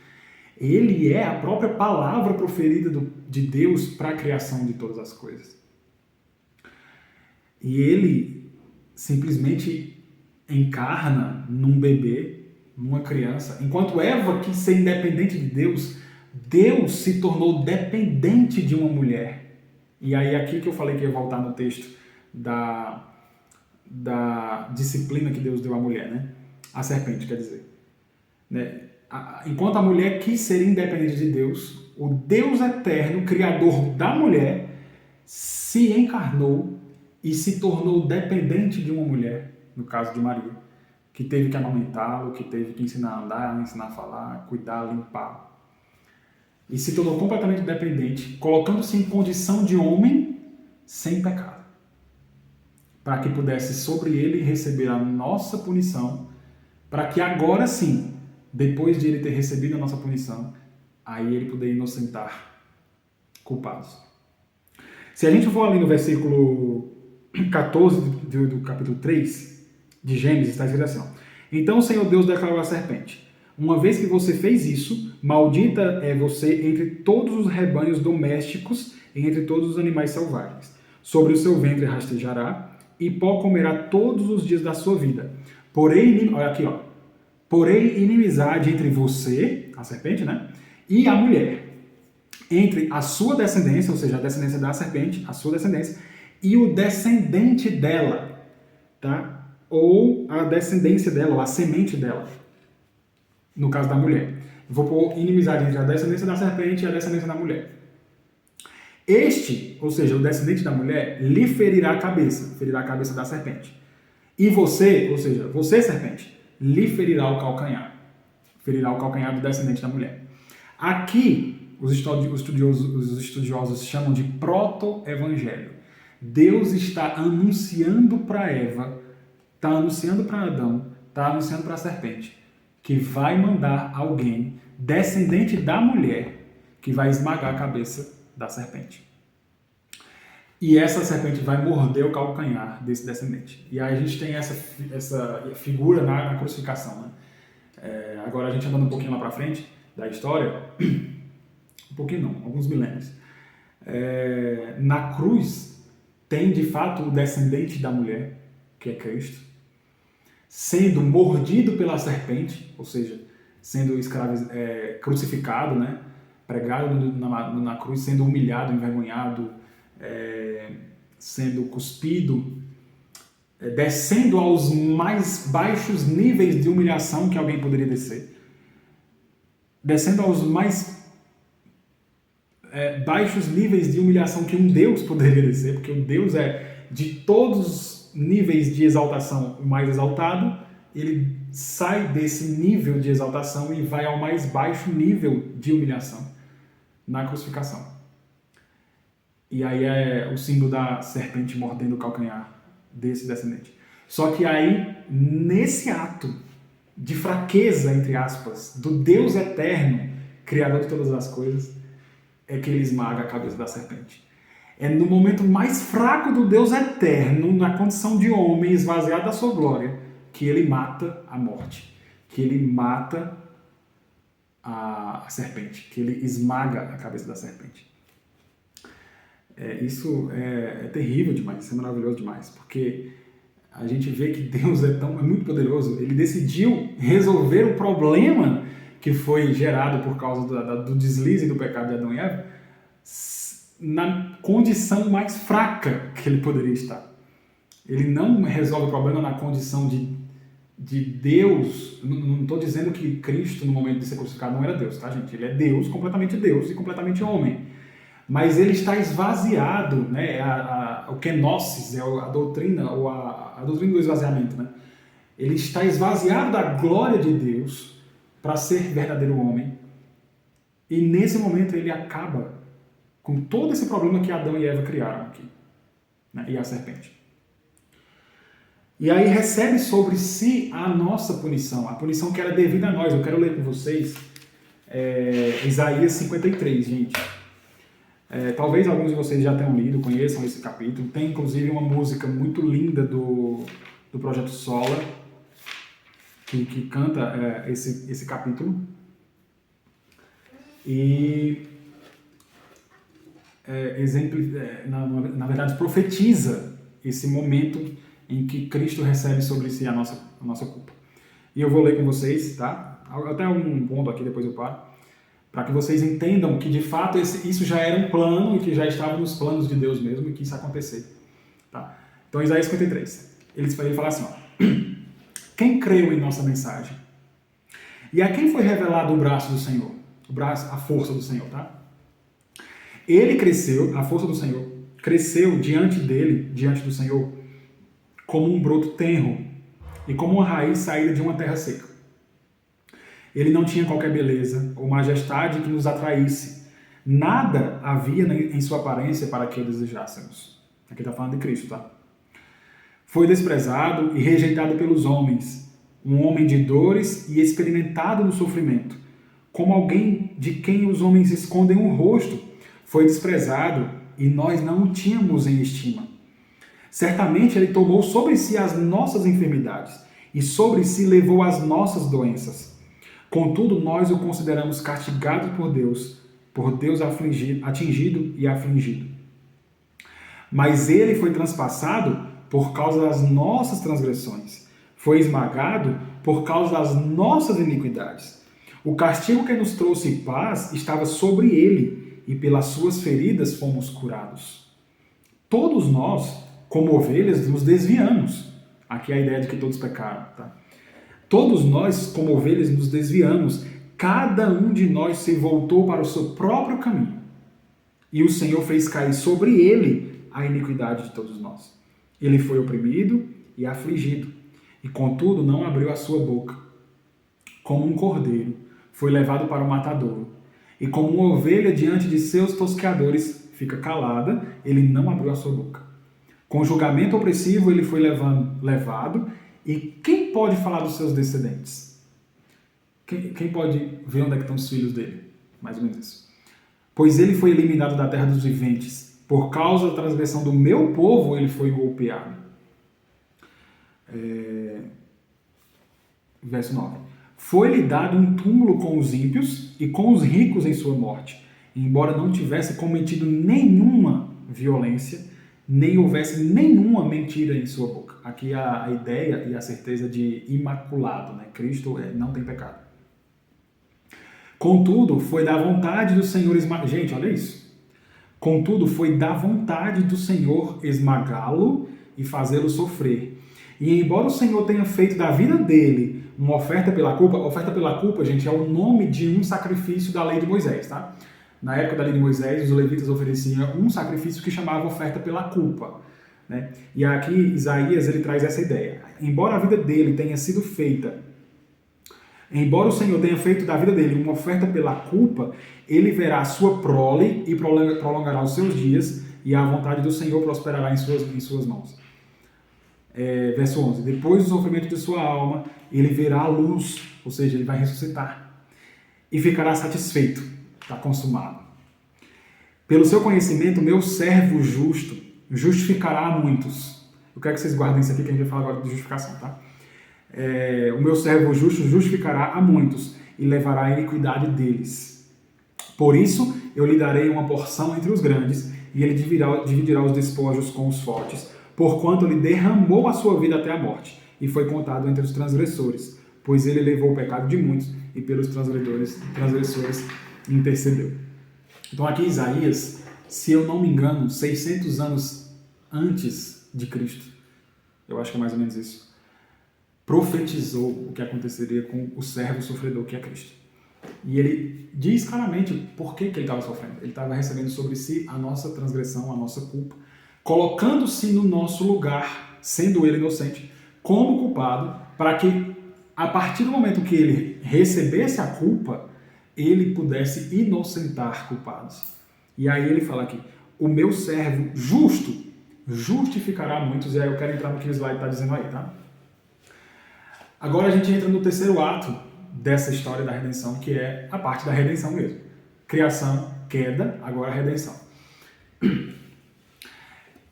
Speaker 1: Ele é a própria palavra proferida de Deus para a criação de todas as coisas. E ele simplesmente encarna num bebê, numa criança. Enquanto Eva quis ser independente de Deus, Deus se tornou dependente de uma mulher. E aí aqui que eu falei que ia voltar no texto da disciplina que Deus deu à mulher, né? A serpente, quer dizer. Né? Enquanto a mulher quis ser independente de Deus, o Deus eterno, criador da mulher, se encarnou e se tornou dependente de uma mulher, no caso de Maria, que teve que amamentá-lo, que teve que ensinar a andar, ensinar a falar, cuidar, limpar. E se tornou completamente dependente, colocando-se em condição de homem sem pecado, para que pudesse sobre ele receber a nossa punição, para que agora sim, depois de ele ter recebido a nossa punição, aí ele poder inocentar culpados. Se a gente for ali no versículo 14 do capítulo 3 de Gênesis, está escrito assim: então o Senhor Deus declarou à serpente: uma vez que você fez isso, maldita é você entre todos os rebanhos domésticos e entre todos os animais selvagens. Sobre o seu ventre rastejará, e pó comerá todos os dias da sua vida. Porém, olha aqui, ó. Porém, inimizade entre você, a serpente, né? E a mulher. Entre a sua descendência, ou seja, a descendência da serpente, a sua descendência, e o descendente dela, tá? Ou a descendência dela, ou a semente dela. No caso da mulher. Vou pôr inimizade entre a descendência da serpente e a descendência da mulher. Este, ou seja, o descendente da mulher, lhe ferirá a cabeça da serpente. E você, ou seja, você, serpente, lhe ferirá o calcanhar do descendente da mulher. Aqui, os estudiosos chamam de proto-evangelho. Deus está anunciando para Eva, está anunciando para Adão, está anunciando para a serpente, que vai mandar alguém, descendente da mulher, que vai esmagar a cabeça da serpente. E essa serpente vai morder o calcanhar desse descendente. E aí a gente tem essa figura na crucificação, né? Agora a gente andando um pouquinho lá para frente da história, um pouquinho não, alguns milênios. Na cruz tem de fato o descendente da mulher, que é Cristo, sendo mordido pela serpente, ou seja, sendo crucificado, né? Pregado na cruz, sendo humilhado, envergonhado, sendo cuspido, descendo aos mais baixos níveis de humilhação que alguém poderia descer, descendo aos mais baixos níveis de humilhação que um Deus poderia descer, porque o Deus é de todos os níveis de exaltação o mais exaltado. Ele sai desse nível de exaltação e vai ao mais baixo nível de humilhação na crucificação. E aí é o símbolo da serpente mordendo o calcanhar desse descendente. Só que aí, nesse ato de fraqueza, entre aspas, do Deus eterno, criador de todas as coisas, é que ele esmaga a cabeça da serpente. É no momento mais fraco do Deus eterno, na condição de homem esvaziado da sua glória, que ele mata a morte, que ele mata a serpente, que ele esmaga a cabeça da serpente. Isso é terrível demais, isso é maravilhoso demais, porque a gente vê que Deus é muito poderoso. Ele decidiu resolver o problema que foi gerado por causa do deslize do pecado de Adão e Eva na condição mais fraca que ele poderia estar. Ele não resolve o problema na condição de Deus. Não estou dizendo que Cristo, no momento de ser crucificado, não era Deus, tá, gente? Ele é Deus e completamente homem. Mas ele está esvaziado, né? O kenosis, a doutrina, ou a doutrina do esvaziamento, né? Ele está esvaziado da glória de Deus para ser verdadeiro homem. E nesse momento ele acaba com todo esse problema que Adão e Eva criaram aqui, né? E a serpente. E aí recebe sobre si a nossa punição, a punição que era devida a nós. Eu quero ler com vocês Isaías 53, gente. Talvez alguns de vocês já tenham lido, conheçam esse capítulo. Tem inclusive uma música muito linda do Projeto Sola, que canta esse capítulo. E na verdade profetiza esse momento em que Cristo recebe sobre si a nossa culpa. E eu vou ler com vocês, tá? Até um ponto aqui, depois eu paro, para que vocês entendam que de fato isso já era um plano e que já estava nos planos de Deus mesmo e que isso ia acontecer. Tá? Então, Isaías 53, ele fala assim, ó, quem creu em nossa mensagem? E a quem foi revelado o braço do Senhor? A força do Senhor, tá? Ele cresceu, a força do Senhor, cresceu diante do Senhor, como um broto tenro e como uma raiz saída de uma terra seca. Ele não tinha qualquer beleza ou majestade que nos atraísse. Nada havia em sua aparência para que o desejássemos. Aqui está falando de Cristo, tá? Foi desprezado e rejeitado pelos homens, um homem de dores e experimentado no sofrimento. Como alguém de quem os homens escondem o rosto, foi desprezado e nós não o tínhamos em estima. Certamente ele tomou sobre si as nossas enfermidades e sobre si levou as nossas doenças. Contudo, nós o consideramos castigado por Deus atingido e afligido. Mas ele foi transpassado por causa das nossas transgressões, foi esmagado por causa das nossas iniquidades. O castigo que nos trouxe paz estava sobre ele, e pelas suas feridas fomos curados. Todos nós, como ovelhas, nos desviamos. Aqui é a ideia de que todos pecaram, tá? Todos nós, como ovelhas, nos desviamos. Cada um de nós se voltou para o seu próprio caminho. E o Senhor fez cair sobre ele a iniquidade de todos nós. Ele foi oprimido e afligido, e contudo não abriu a sua boca. Como um cordeiro, foi levado para o matadouro. E como uma ovelha diante de seus tosqueadores fica calada, ele não abriu a sua boca. Com julgamento opressivo ele foi levado. E quem pode falar dos seus descendentes? Quem pode ver onde é que estão os filhos dele? Mais ou menos isso. Pois ele foi eliminado da terra dos viventes. Por causa da transgressão do meu povo, ele foi golpeado. Verso 9. Foi-lhe dado um túmulo com os ímpios e com os ricos em sua morte, embora não tivesse cometido nenhuma violência, nem houvesse nenhuma mentira em sua boca. Aqui a ideia e a certeza de imaculado, né? Cristo não tem pecado. Contudo, foi da vontade do Senhor esmagá-lo. Gente, olha isso. Contudo, foi da vontade do Senhor esmagá-lo e fazê-lo sofrer. E embora o Senhor tenha feito da vida dele uma oferta pela culpa, gente, é o nome de um sacrifício da lei de Moisés, tá? Na época da lei de Moisés, os levitas ofereciam um sacrifício que chamava oferta pela culpa, né? E aqui Isaías ele traz essa ideia. Embora a vida dele tenha sido feita, embora o Senhor tenha feito da vida dele uma oferta pela culpa, ele verá a sua prole e prolongará os seus dias, e a vontade do Senhor prosperará em suas mãos. Verso 11. Depois do sofrimento de sua alma, ele verá a luz, ou seja, ele vai ressuscitar, e ficará satisfeito. Está consumado. Pelo seu conhecimento, meu servo justo justificará a muitos. Eu quero que vocês guardem isso aqui, que a gente vai falar agora de justificação, tá? O meu servo justo justificará a muitos e levará a iniquidade deles. Por isso, eu lhe darei uma porção entre os grandes, e ele dividirá os despojos com os fortes, porquanto ele derramou a sua vida até a morte, e foi contado entre os transgressores, pois ele levou o pecado de muitos, e pelos transgressores intercedeu. Então aqui Isaías, se eu não me engano, 600 anos antes de Cristo, eu acho que é mais ou menos isso, profetizou o que aconteceria com o servo sofredor que é Cristo. E ele diz claramente por que ele estava sofrendo. Ele estava recebendo sobre si a nossa transgressão, a nossa culpa, colocando-se no nosso lugar, sendo ele inocente, como culpado, para que a partir do momento que ele recebesse a culpa, ele pudesse inocentar culpados. E aí ele fala aqui, o meu servo justo justificará muitos, e aí eu quero entrar no que o slide está dizendo aí, tá? Agora a gente entra no terceiro ato dessa história da redenção, que é a parte da redenção mesmo. Criação, queda, agora a redenção.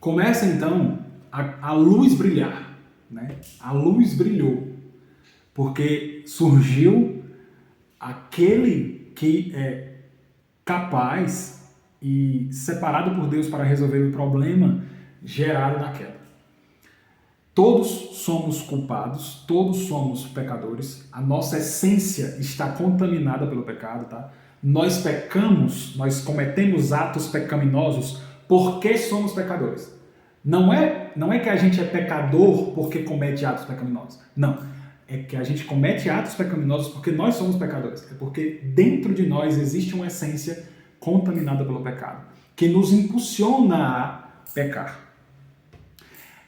Speaker 1: Começa então a luz brilhar, né? A luz brilhou, porque surgiu aquele que é capaz e separado por Deus para resolver o problema gerado na queda. Todos somos culpados, todos somos pecadores, a nossa essência está contaminada pelo pecado, tá? Nós pecamos, nós cometemos atos pecaminosos porque somos pecadores. Não é que a gente é pecador porque comete atos pecaminosos. Não. É que a gente comete atos pecaminosos porque nós somos pecadores. É porque dentro de nós existe uma essência contaminada pelo pecado, que nos impulsiona a pecar.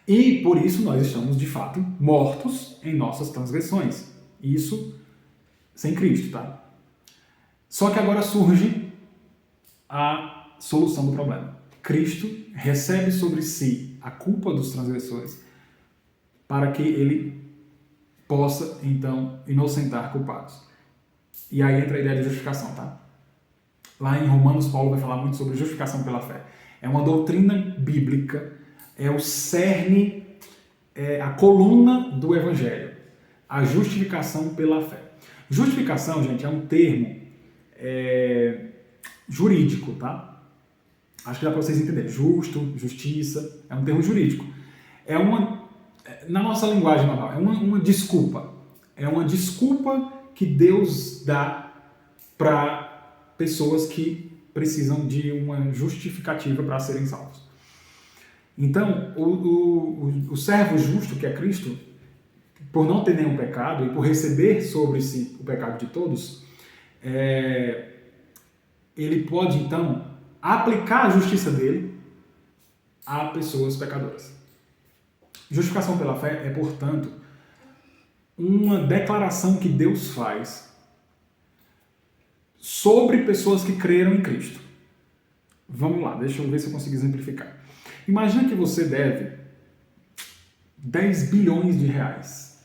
Speaker 1: E por isso nós estamos, de fato, mortos em nossas transgressões. Isso sem Cristo, tá? Só que agora surge a solução do problema. Cristo recebe sobre si a culpa dos transgressores para que ele possa, então, inocentar culpados. E aí entra a ideia de justificação, tá? Lá em Romanos, Paulo vai falar muito sobre justificação pela fé. É uma doutrina bíblica, é o cerne, é a coluna do Evangelho. A justificação pela fé. Justificação, gente, é um termo jurídico, tá? Acho que dá para vocês entenderem. Justo, justiça, é um termo jurídico. Na nossa linguagem normal, é uma desculpa. É uma desculpa que Deus dá para pessoas que precisam de uma justificativa para serem salvos. Então, o servo justo, que é Cristo, por não ter nenhum pecado e por receber sobre si o pecado de todos, ele pode, então, aplicar a justiça dele a pessoas pecadoras. Justificação pela fé é, portanto, uma declaração que Deus faz sobre pessoas que creram em Cristo. Vamos lá, deixa eu ver se eu consigo exemplificar. Imagina que você deve 10 bilhões de reais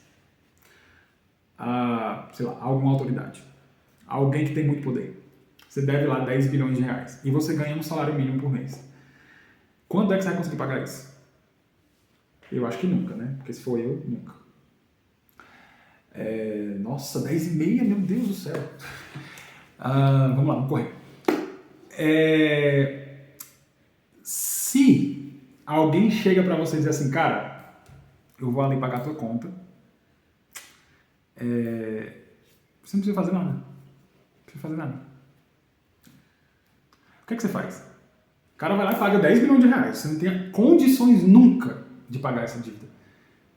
Speaker 1: a, sei lá, alguma autoridade, alguém que tem muito poder. Você deve lá 10 bilhões de reais e você ganha um salário mínimo por mês. Quando é que você vai conseguir pagar isso? Eu acho que nunca, né? Porque se for eu, nunca. Nossa, 10h30, meu Deus do céu. Vamos lá, vamos correr. Se alguém chega para você e diz assim, cara, eu vou ali pagar a tua conta, você não precisa fazer nada. Não precisa fazer nada. O que é que você faz? O cara vai lá e paga 10 milhões de reais. Você não tem condições nunca de pagar essa dívida.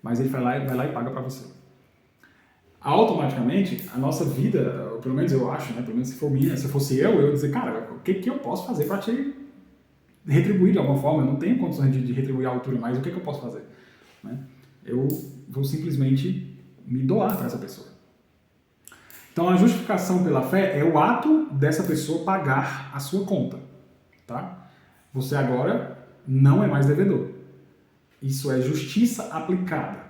Speaker 1: Mas ele vai lá e paga para você. Automaticamente, a nossa vida, pelo menos eu acho, né? Pelo menos se for minha, se fosse eu ia dizer, cara, o que eu posso fazer para te retribuir de alguma forma? Eu não tenho condições de retribuir a altura, mas o que eu posso fazer? Né? Eu vou simplesmente me doar para essa pessoa. Então, a justificação pela fé é o ato dessa pessoa pagar a sua conta. Tá? Você agora não é mais devedor. Isso é justiça aplicada.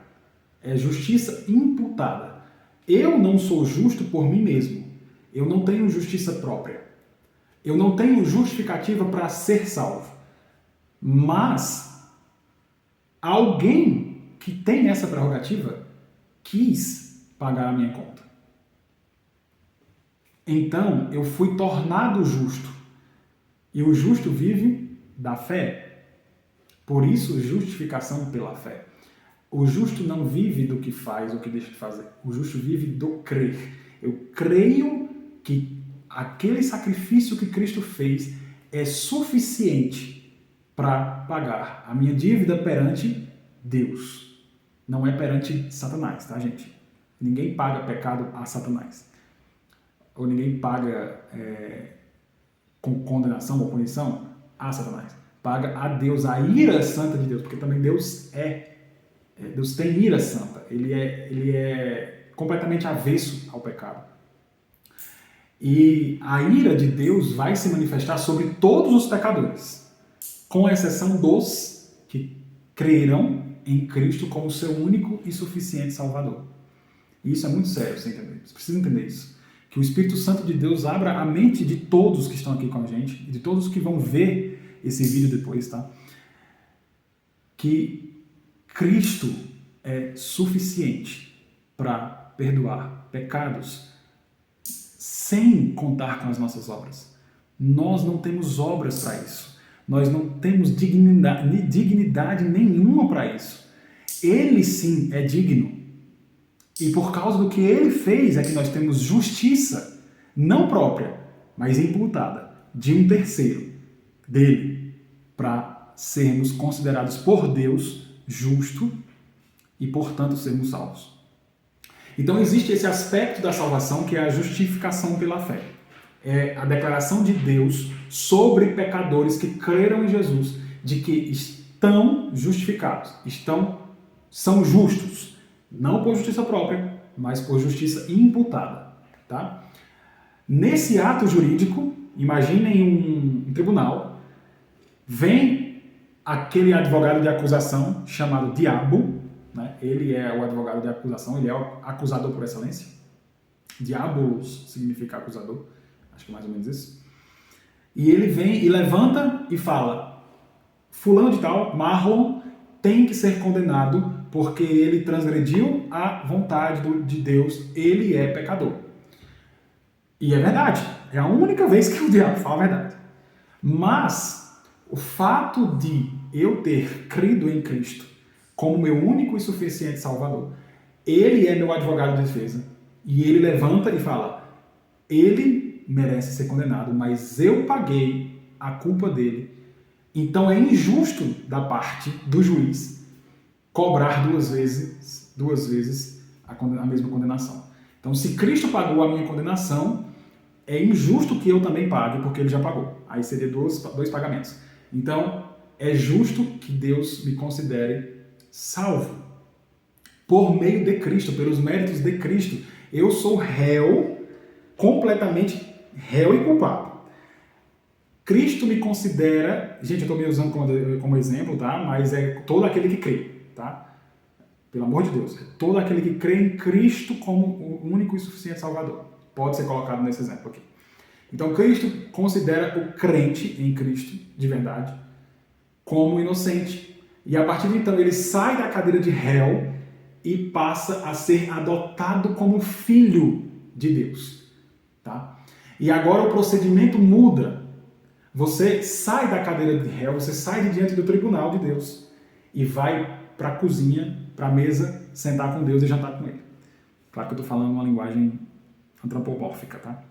Speaker 1: É justiça imputada. Eu não sou justo por mim mesmo. Eu não tenho justiça própria. Eu não tenho justificativa para ser salvo. Mas alguém que tem essa prerrogativa quis pagar a minha conta. Então, eu fui tornado justo. E o justo vive da fé. Por isso, justificação pela fé. O justo não vive do que faz ou que deixa de fazer. O justo vive do crer. Eu creio que aquele sacrifício que Cristo fez é suficiente para pagar a minha dívida perante Deus. Não é perante Satanás, tá, gente? Ninguém paga pecado a Satanás. Ou ninguém paga com condenação ou punição a Satanás. Paga a Deus, a ira santa de Deus, porque também Deus Deus tem ira santa. Ele é completamente avesso ao pecado. E a ira de Deus vai se manifestar sobre todos os pecadores, com exceção dos que crerão em Cristo como seu único e suficiente Salvador. E isso é muito sério, você entender. Você precisa entender isso. Que o Espírito Santo de Deus abra a mente de todos que estão aqui com a gente, e de todos que vão ver esse vídeo depois, tá? Que Cristo é suficiente para perdoar pecados sem contar com as nossas obras. Nós não temos obras para isso. Nós não temos dignidade nenhuma para isso. Ele sim é digno. E por causa do que ele fez é que nós temos justiça, não própria, mas imputada, de um terceiro, dele, para sermos considerados por Deus justo e, portanto, sermos salvos. Então existe esse aspecto da salvação que é a justificação pela fé. É a declaração de Deus sobre pecadores que creram em Jesus, de que estão justificados, são justos. Não por justiça própria, mas por justiça imputada. Tá? Nesse ato jurídico, imaginem um tribunal, vem aquele advogado de acusação chamado diabo, né? Ele é o advogado de acusação, ele é o acusador por excelência. Diabos significa acusador, acho que é mais ou menos isso. E ele vem e levanta e fala, fulano de tal, Marlon, tem que ser condenado porque ele transgrediu a vontade de Deus, ele é pecador. E é verdade, é a única vez que o diabo fala a verdade. Mas o fato de eu ter crido em Cristo como meu único e suficiente Salvador, ele é meu advogado de defesa. E ele levanta e fala, ele merece ser condenado, mas eu paguei a culpa dele. Então é injusto da parte do juiz cobrar duas vezes a mesma condenação. Então, se Cristo pagou a minha condenação, é injusto que eu também pague, porque ele já pagou. Aí seria dois pagamentos. Então, é justo que Deus me considere salvo. Por meio de Cristo, pelos méritos de Cristo, eu sou réu, completamente réu e culpado. Cristo me considera, gente, eu estou me usando como exemplo, tá? Mas é todo aquele que crê, tá? Pelo amor de Deus, é todo aquele que crê em Cristo como o único e suficiente Salvador. Pode ser colocado nesse exemplo aqui. Então, Cristo considera o crente em Cristo, de verdade, como inocente. E a partir de então, ele sai da cadeira de réu e passa a ser adotado como filho de Deus. Tá? E agora o procedimento muda. Você sai da cadeira de réu, você sai de diante do tribunal de Deus e vai para a cozinha, para a mesa, sentar com Deus e jantar com Ele. Claro que eu estou falando uma linguagem antropomórfica, tá?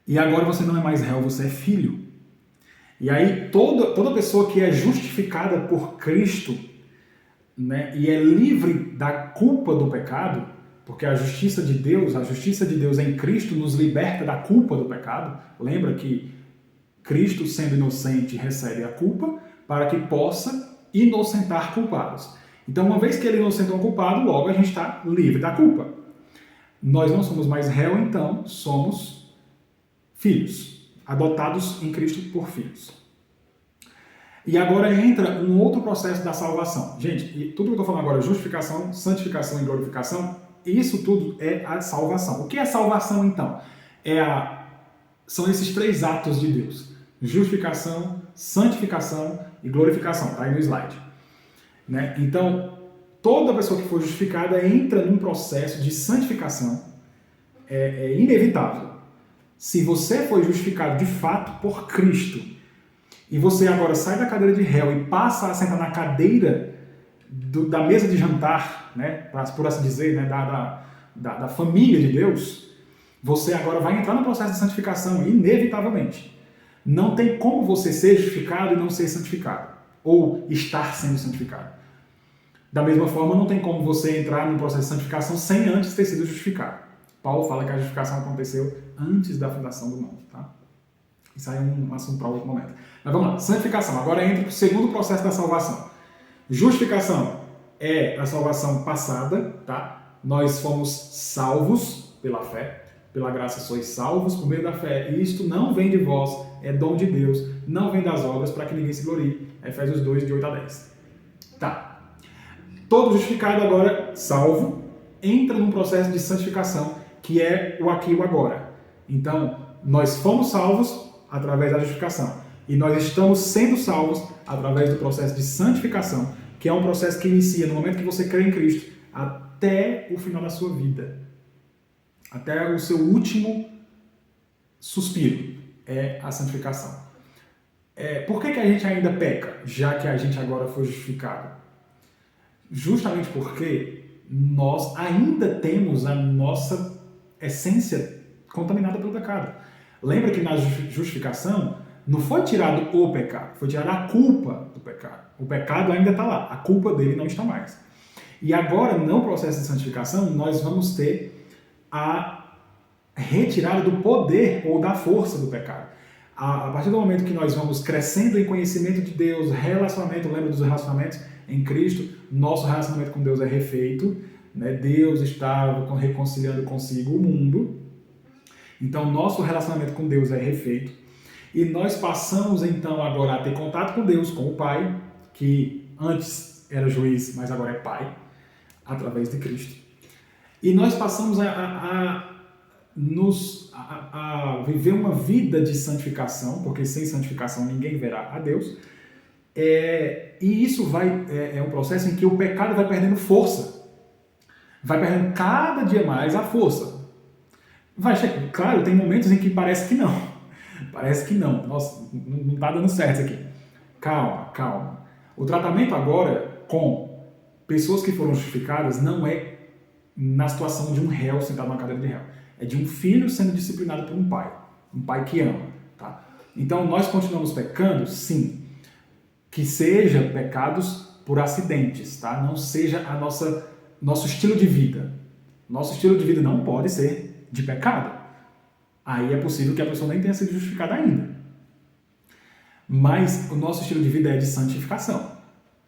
Speaker 1: E agora você não é mais réu, você é filho. E aí toda pessoa que é justificada por Cristo, né, e é livre da culpa do pecado, porque a justiça de Deus em Cristo nos liberta da culpa do pecado. Lembra que Cristo, sendo inocente, recebe a culpa para que possa inocentar culpados. Então, uma vez que ele inocentou um culpado, logo a gente está livre da culpa. Nós não somos mais réu, então somos filhos, adotados em Cristo por filhos. E agora entra um outro processo da salvação. Gente, tudo que eu estou falando agora, justificação, santificação e glorificação, isso tudo é a salvação. O que é salvação, então? São esses três atos de Deus. Justificação, santificação e glorificação. Está aí no slide. Né? Então, toda pessoa que for justificada entra num processo de santificação. É inevitável. Se você foi justificado de fato por Cristo e você agora sai da cadeira de réu e passa a sentar na cadeira da mesa de jantar, né, por assim dizer, né, da família de Deus, você agora vai entrar no processo de santificação, inevitavelmente. Não tem como você ser justificado e não ser santificado, ou estar sendo santificado. Da mesma forma, não tem como você entrar no processo de santificação sem antes ter sido justificado. Paulo fala que a justificação aconteceu antes da fundação do mundo. Tá? Isso aí é um assunto para outro momento. Mas vamos lá, santificação. Agora entra o segundo processo da salvação. Justificação é a salvação passada, tá? Nós fomos salvos pela fé, pela graça sois salvos por meio da fé. E isto não vem de vós, é dom de Deus, não vem das obras para que ninguém se glorie. Efésios 2, de 8 a 10. Tá. Todo justificado agora, salvo, entra num processo de santificação, que é o aqui e o agora. Então, nós fomos salvos através da justificação. E nós estamos sendo salvos através do processo de santificação, que é um processo que inicia no momento que você crê em Cristo, até o final da sua vida. Até o seu último suspiro é a santificação. Por que a gente ainda peca, já que a gente agora foi justificado? Justamente porque nós ainda temos a nossa essência contaminada pelo pecado. Lembra que na justificação não foi tirado o pecado, foi tirada a culpa do pecado. O pecado ainda está lá, a culpa dele não está mais. E agora, no processo de santificação, nós vamos ter a retirada do poder ou da força do pecado. A partir do momento que nós vamos crescendo em conhecimento de Deus, relacionamento, lembra dos relacionamentos em Cristo, nosso relacionamento com Deus é refeito, né? Deus estava reconciliando consigo o mundo, então nosso relacionamento com Deus é refeito, e nós passamos então agora a ter contato com Deus, com o Pai, que antes era juiz, mas agora é Pai, através de Cristo. E nós passamos a viver uma vida de santificação, porque sem santificação ninguém verá a Deus. E isso é um processo em que o pecado vai perdendo força. Vai perdendo cada dia mais a força. Claro, tem momentos em que parece que não. Parece que não. Nossa, não está dando certo isso aqui. Calma. O tratamento agora com pessoas que foram justificadas não é na situação de um réu sentado na cadeira de réu. É de um filho sendo disciplinado por um pai que ama. Tá? Então, nós continuamos pecando? Sim. Que seja pecados por acidentes, tá? Não seja nosso estilo de vida. Nosso estilo de vida não pode ser de pecado. Aí é possível que a pessoa nem tenha sido justificada ainda. Mas o nosso estilo de vida é de santificação.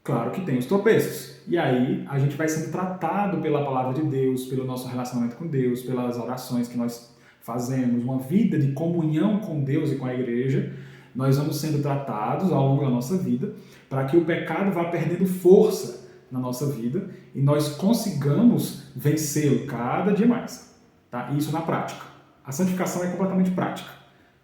Speaker 1: Claro que tem os tropeços. E aí a gente vai sendo tratado pela palavra de Deus, pelo nosso relacionamento com Deus, pelas orações que nós fazemos, uma vida de comunhão com Deus e com a igreja. Nós vamos sendo tratados ao longo da nossa vida para que o pecado vá perdendo força na nossa vida e nós consigamos vencê-lo cada dia mais. Tá? Isso na prática. A santificação é completamente prática.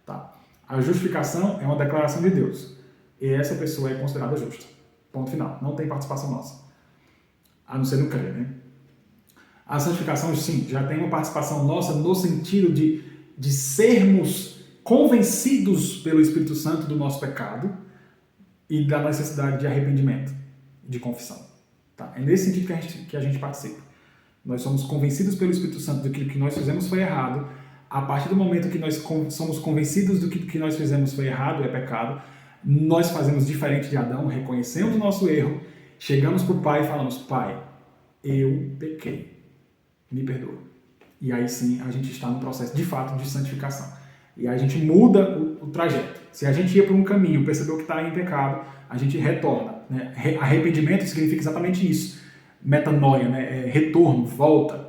Speaker 1: Tá? A justificação é uma declaração de Deus. E essa pessoa é considerada justa. Ponto final. Não tem participação nossa. a não ser no crer, né? A santificação, sim, já tem uma participação nossa no sentido de sermos convencidos pelo Espírito Santo do nosso pecado e da necessidade de arrependimento, de confissão. Tá? É nesse sentido que a gente participa. Nós somos convencidos pelo Espírito Santo de que o que nós fizemos foi errado. A partir do momento que nós somos convencidos do que o que nós fizemos foi errado, é pecado, nós fazemos diferente de Adão, reconhecemos o nosso erro, chegamos para o Pai e falamos: Pai, eu pequei, me perdoa. E aí sim a gente está no processo de fato de santificação. E aí a gente muda o trajeto. Se a gente ia por um caminho, percebeu que está em pecado, a gente retorna. Né? Arrependimento significa exatamente isso. Metanoia, né? Retorno, volta.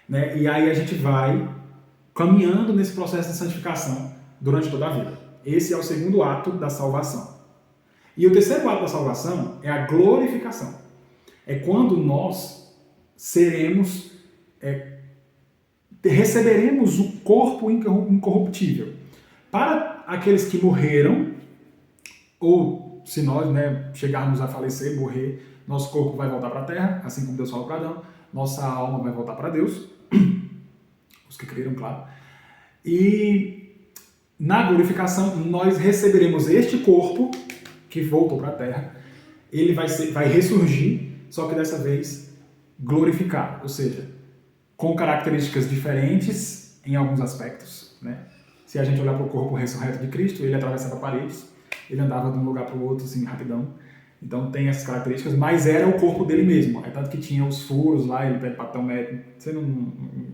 Speaker 1: Né? E aí a gente vai caminhando nesse processo de santificação durante toda a vida. Esse é o segundo ato da salvação. E o terceiro ato da salvação é a glorificação. É quando nós receberemos o corpo incorruptível. Para aqueles que morreram, ou se nós, né, chegarmos a falecer, morrer, nosso corpo vai voltar para a terra, assim como Deus falou para Adão, nossa alma vai voltar para Deus, os que creram, claro. E na glorificação nós receberemos este corpo que voltou para a terra, ele vai ressurgir, só que dessa vez glorificado, ou seja, com características diferentes em alguns aspectos, né? Se a gente olhar para o corpo ressurreto de Cristo, ele atravessava paredes, ele andava de um lugar para o outro assim rapidão. Então tem essas características, mas era o corpo dele mesmo. É tanto que tinha os furos lá, ele pede papel médico. Você não,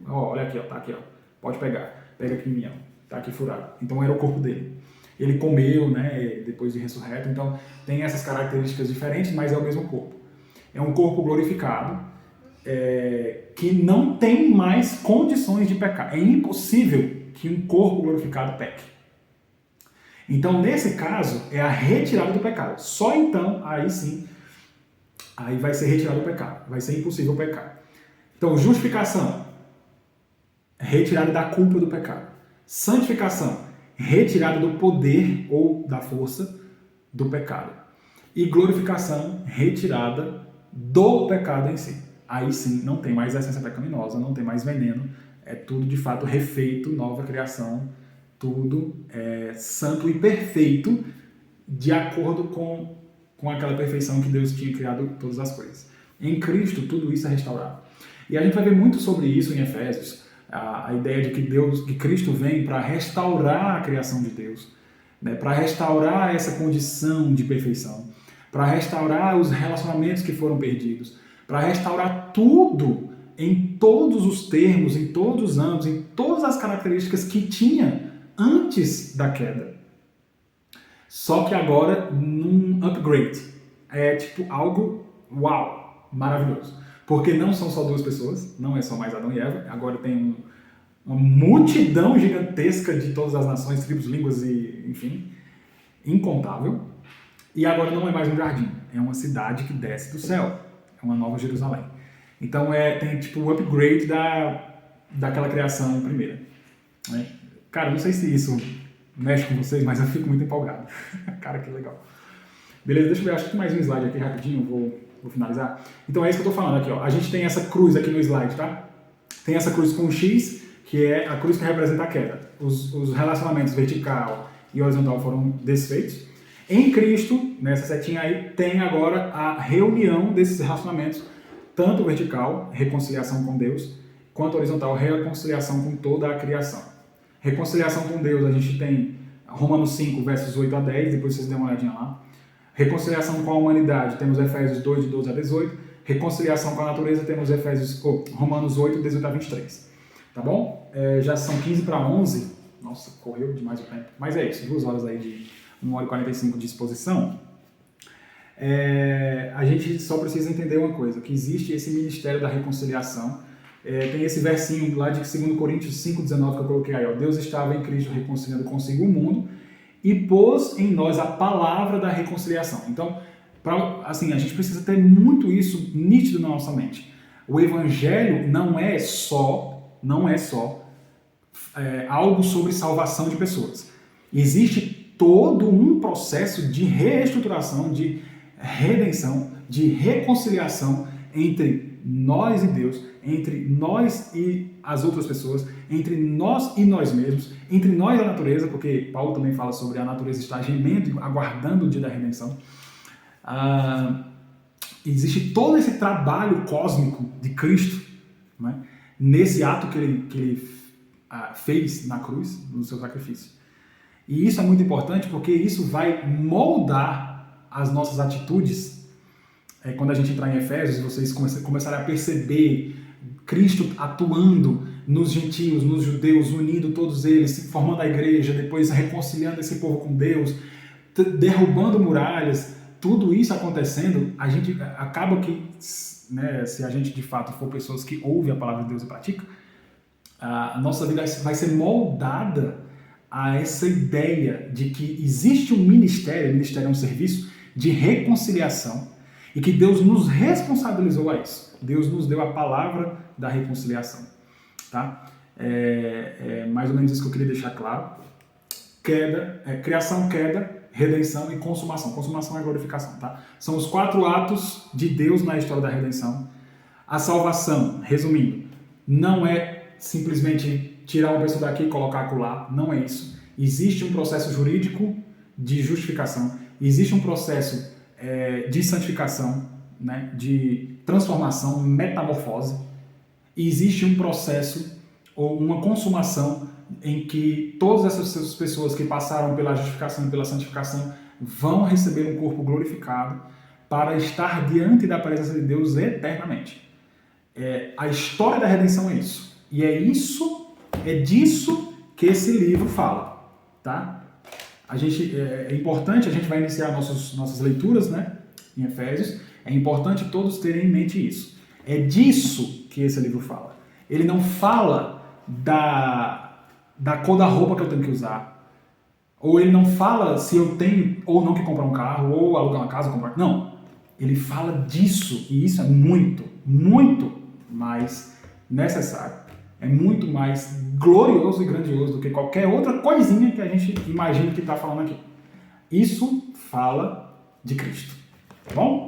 Speaker 1: olha aqui, ó, tá aqui, ó. Pode pegar. Pega aqui em mim, ó. Tá aqui furado. Então era o corpo dele. Ele comeu, né, depois de ressurreto. Então tem essas características diferentes, mas é o mesmo corpo. É um corpo glorificado, que não tem mais condições de pecar. É impossível que um corpo glorificado peque. Então, nesse caso, é a retirada do pecado. Só então, aí sim, aí vai ser retirado o pecado. Vai ser impossível pecar. Então, justificação, retirada da culpa do pecado. Santificação, retirada do poder ou da força do pecado. E glorificação, retirada do pecado em si. Aí sim, não tem mais essência pecaminosa, não tem mais veneno. É tudo, de fato, refeito, nova criação. Tudo santo e perfeito, de acordo com aquela perfeição que Deus tinha criado todas as coisas. Em Cristo, tudo isso é restaurado. E a gente vai ver muito sobre isso em Efésios, a ideia de que Cristo vem para restaurar a criação de Deus, né, para restaurar essa condição de perfeição, para restaurar os relacionamentos que foram perdidos, para restaurar tudo em todos os termos, em todos os âmbitos, em todas as características que tinha antes da queda. Só que agora num upgrade. É tipo algo uau, maravilhoso. Porque não são só duas pessoas, não é só mais Adão e Eva, agora tem uma multidão gigantesca de todas as nações, tribos, línguas e, enfim, incontável. E agora não é mais um jardim, é uma cidade que desce do céu, é uma nova Jerusalém. Então tem tipo o upgrade daquela criação primeira, né? Cara, não sei se isso mexe com vocês, mas eu fico muito empolgado. Cara, que legal. Beleza, deixa eu ver, acho que mais um slide aqui rapidinho, vou finalizar. Então é isso que eu tô falando aqui, ó. A gente tem essa cruz aqui no slide, tá? Tem essa cruz com um X, que é a cruz que representa a queda. Os relacionamentos vertical e horizontal foram desfeitos. Em Cristo, nessa setinha aí, tem agora a reunião desses relacionamentos, tanto vertical, reconciliação com Deus, quanto horizontal, reconciliação com toda a criação. Reconciliação com Deus, a gente tem Romanos 5, versos 8 a 10, depois vocês dêem uma olhadinha lá. Reconciliação com a humanidade, temos Efésios 2, de 12 a 18. Reconciliação com a natureza, temos Romanos 8, 18 a 23. Tá bom? Já são 15 para 11. Nossa, correu demais o tempo. Mas é isso, 2 horas aí de 1 hora e 45 de exposição. A gente só precisa entender uma coisa, que existe esse ministério da reconciliação. Tem esse versinho lá de 2 Coríntios 5,19 que eu coloquei aí, ó. Deus estava em Cristo reconciliando consigo o mundo e pôs em nós a palavra da reconciliação. Então, assim, a gente precisa ter muito isso nítido na nossa mente. O evangelho não é só algo sobre salvação de pessoas. Existe todo um processo de reestruturação, de redenção de reconciliação entre nós e Deus, entre nós e as outras pessoas, entre nós e nós mesmos, entre nós e a natureza, porque Paulo também fala sobre a natureza estar gemendo, aguardando o dia da redenção. Existe todo esse trabalho cósmico de Cristo, né, nesse ato que ele fez na cruz, no seu sacrifício. E isso é muito importante porque isso vai moldar as nossas atitudes. Quando a gente entrar em Efésios, vocês começarem a perceber Cristo atuando nos gentios, nos judeus, unindo todos eles, formando a igreja, depois reconciliando esse povo com Deus, derrubando muralhas, tudo isso acontecendo, a gente acaba que, né, se a gente de fato for pessoas que ouvem a palavra de Deus e praticam, a nossa vida vai ser moldada a essa ideia de que existe um ministério, o ministério é um serviço de reconciliação, e que Deus nos responsabilizou a isso. Deus nos deu a palavra da reconciliação. Tá? Mais ou menos isso que eu queria deixar claro. Criação, queda, redenção e consumação. Consumação é glorificação. Tá? São os 4 atos de Deus na história da redenção. A salvação, resumindo, não é simplesmente tirar uma pessoa daqui e colocar acolá. Não é isso. Existe um processo jurídico de justificação. Existe um processo de santificação, né, de transformação, metamorfose, e existe um processo ou uma consumação em que todas essas pessoas que passaram pela justificação e pela santificação vão receber um corpo glorificado para estar diante da presença de Deus eternamente. A história da redenção é isso. E é disso que esse livro fala, tá? É importante, a gente vai iniciar nossas leituras, né, em Efésios, é importante todos terem em mente isso. É disso que esse livro fala. Ele não fala da cor da roupa que eu tenho que usar, ou ele não fala se eu tenho ou não que comprar um carro, ou alugar uma casa, ou comprar... Não, ele fala disso, e isso é muito, muito mais necessário. É muito mais glorioso e grandioso do que qualquer outra coisinha que a gente imagina que está falando aqui. Isso fala de Cristo. Tá bom?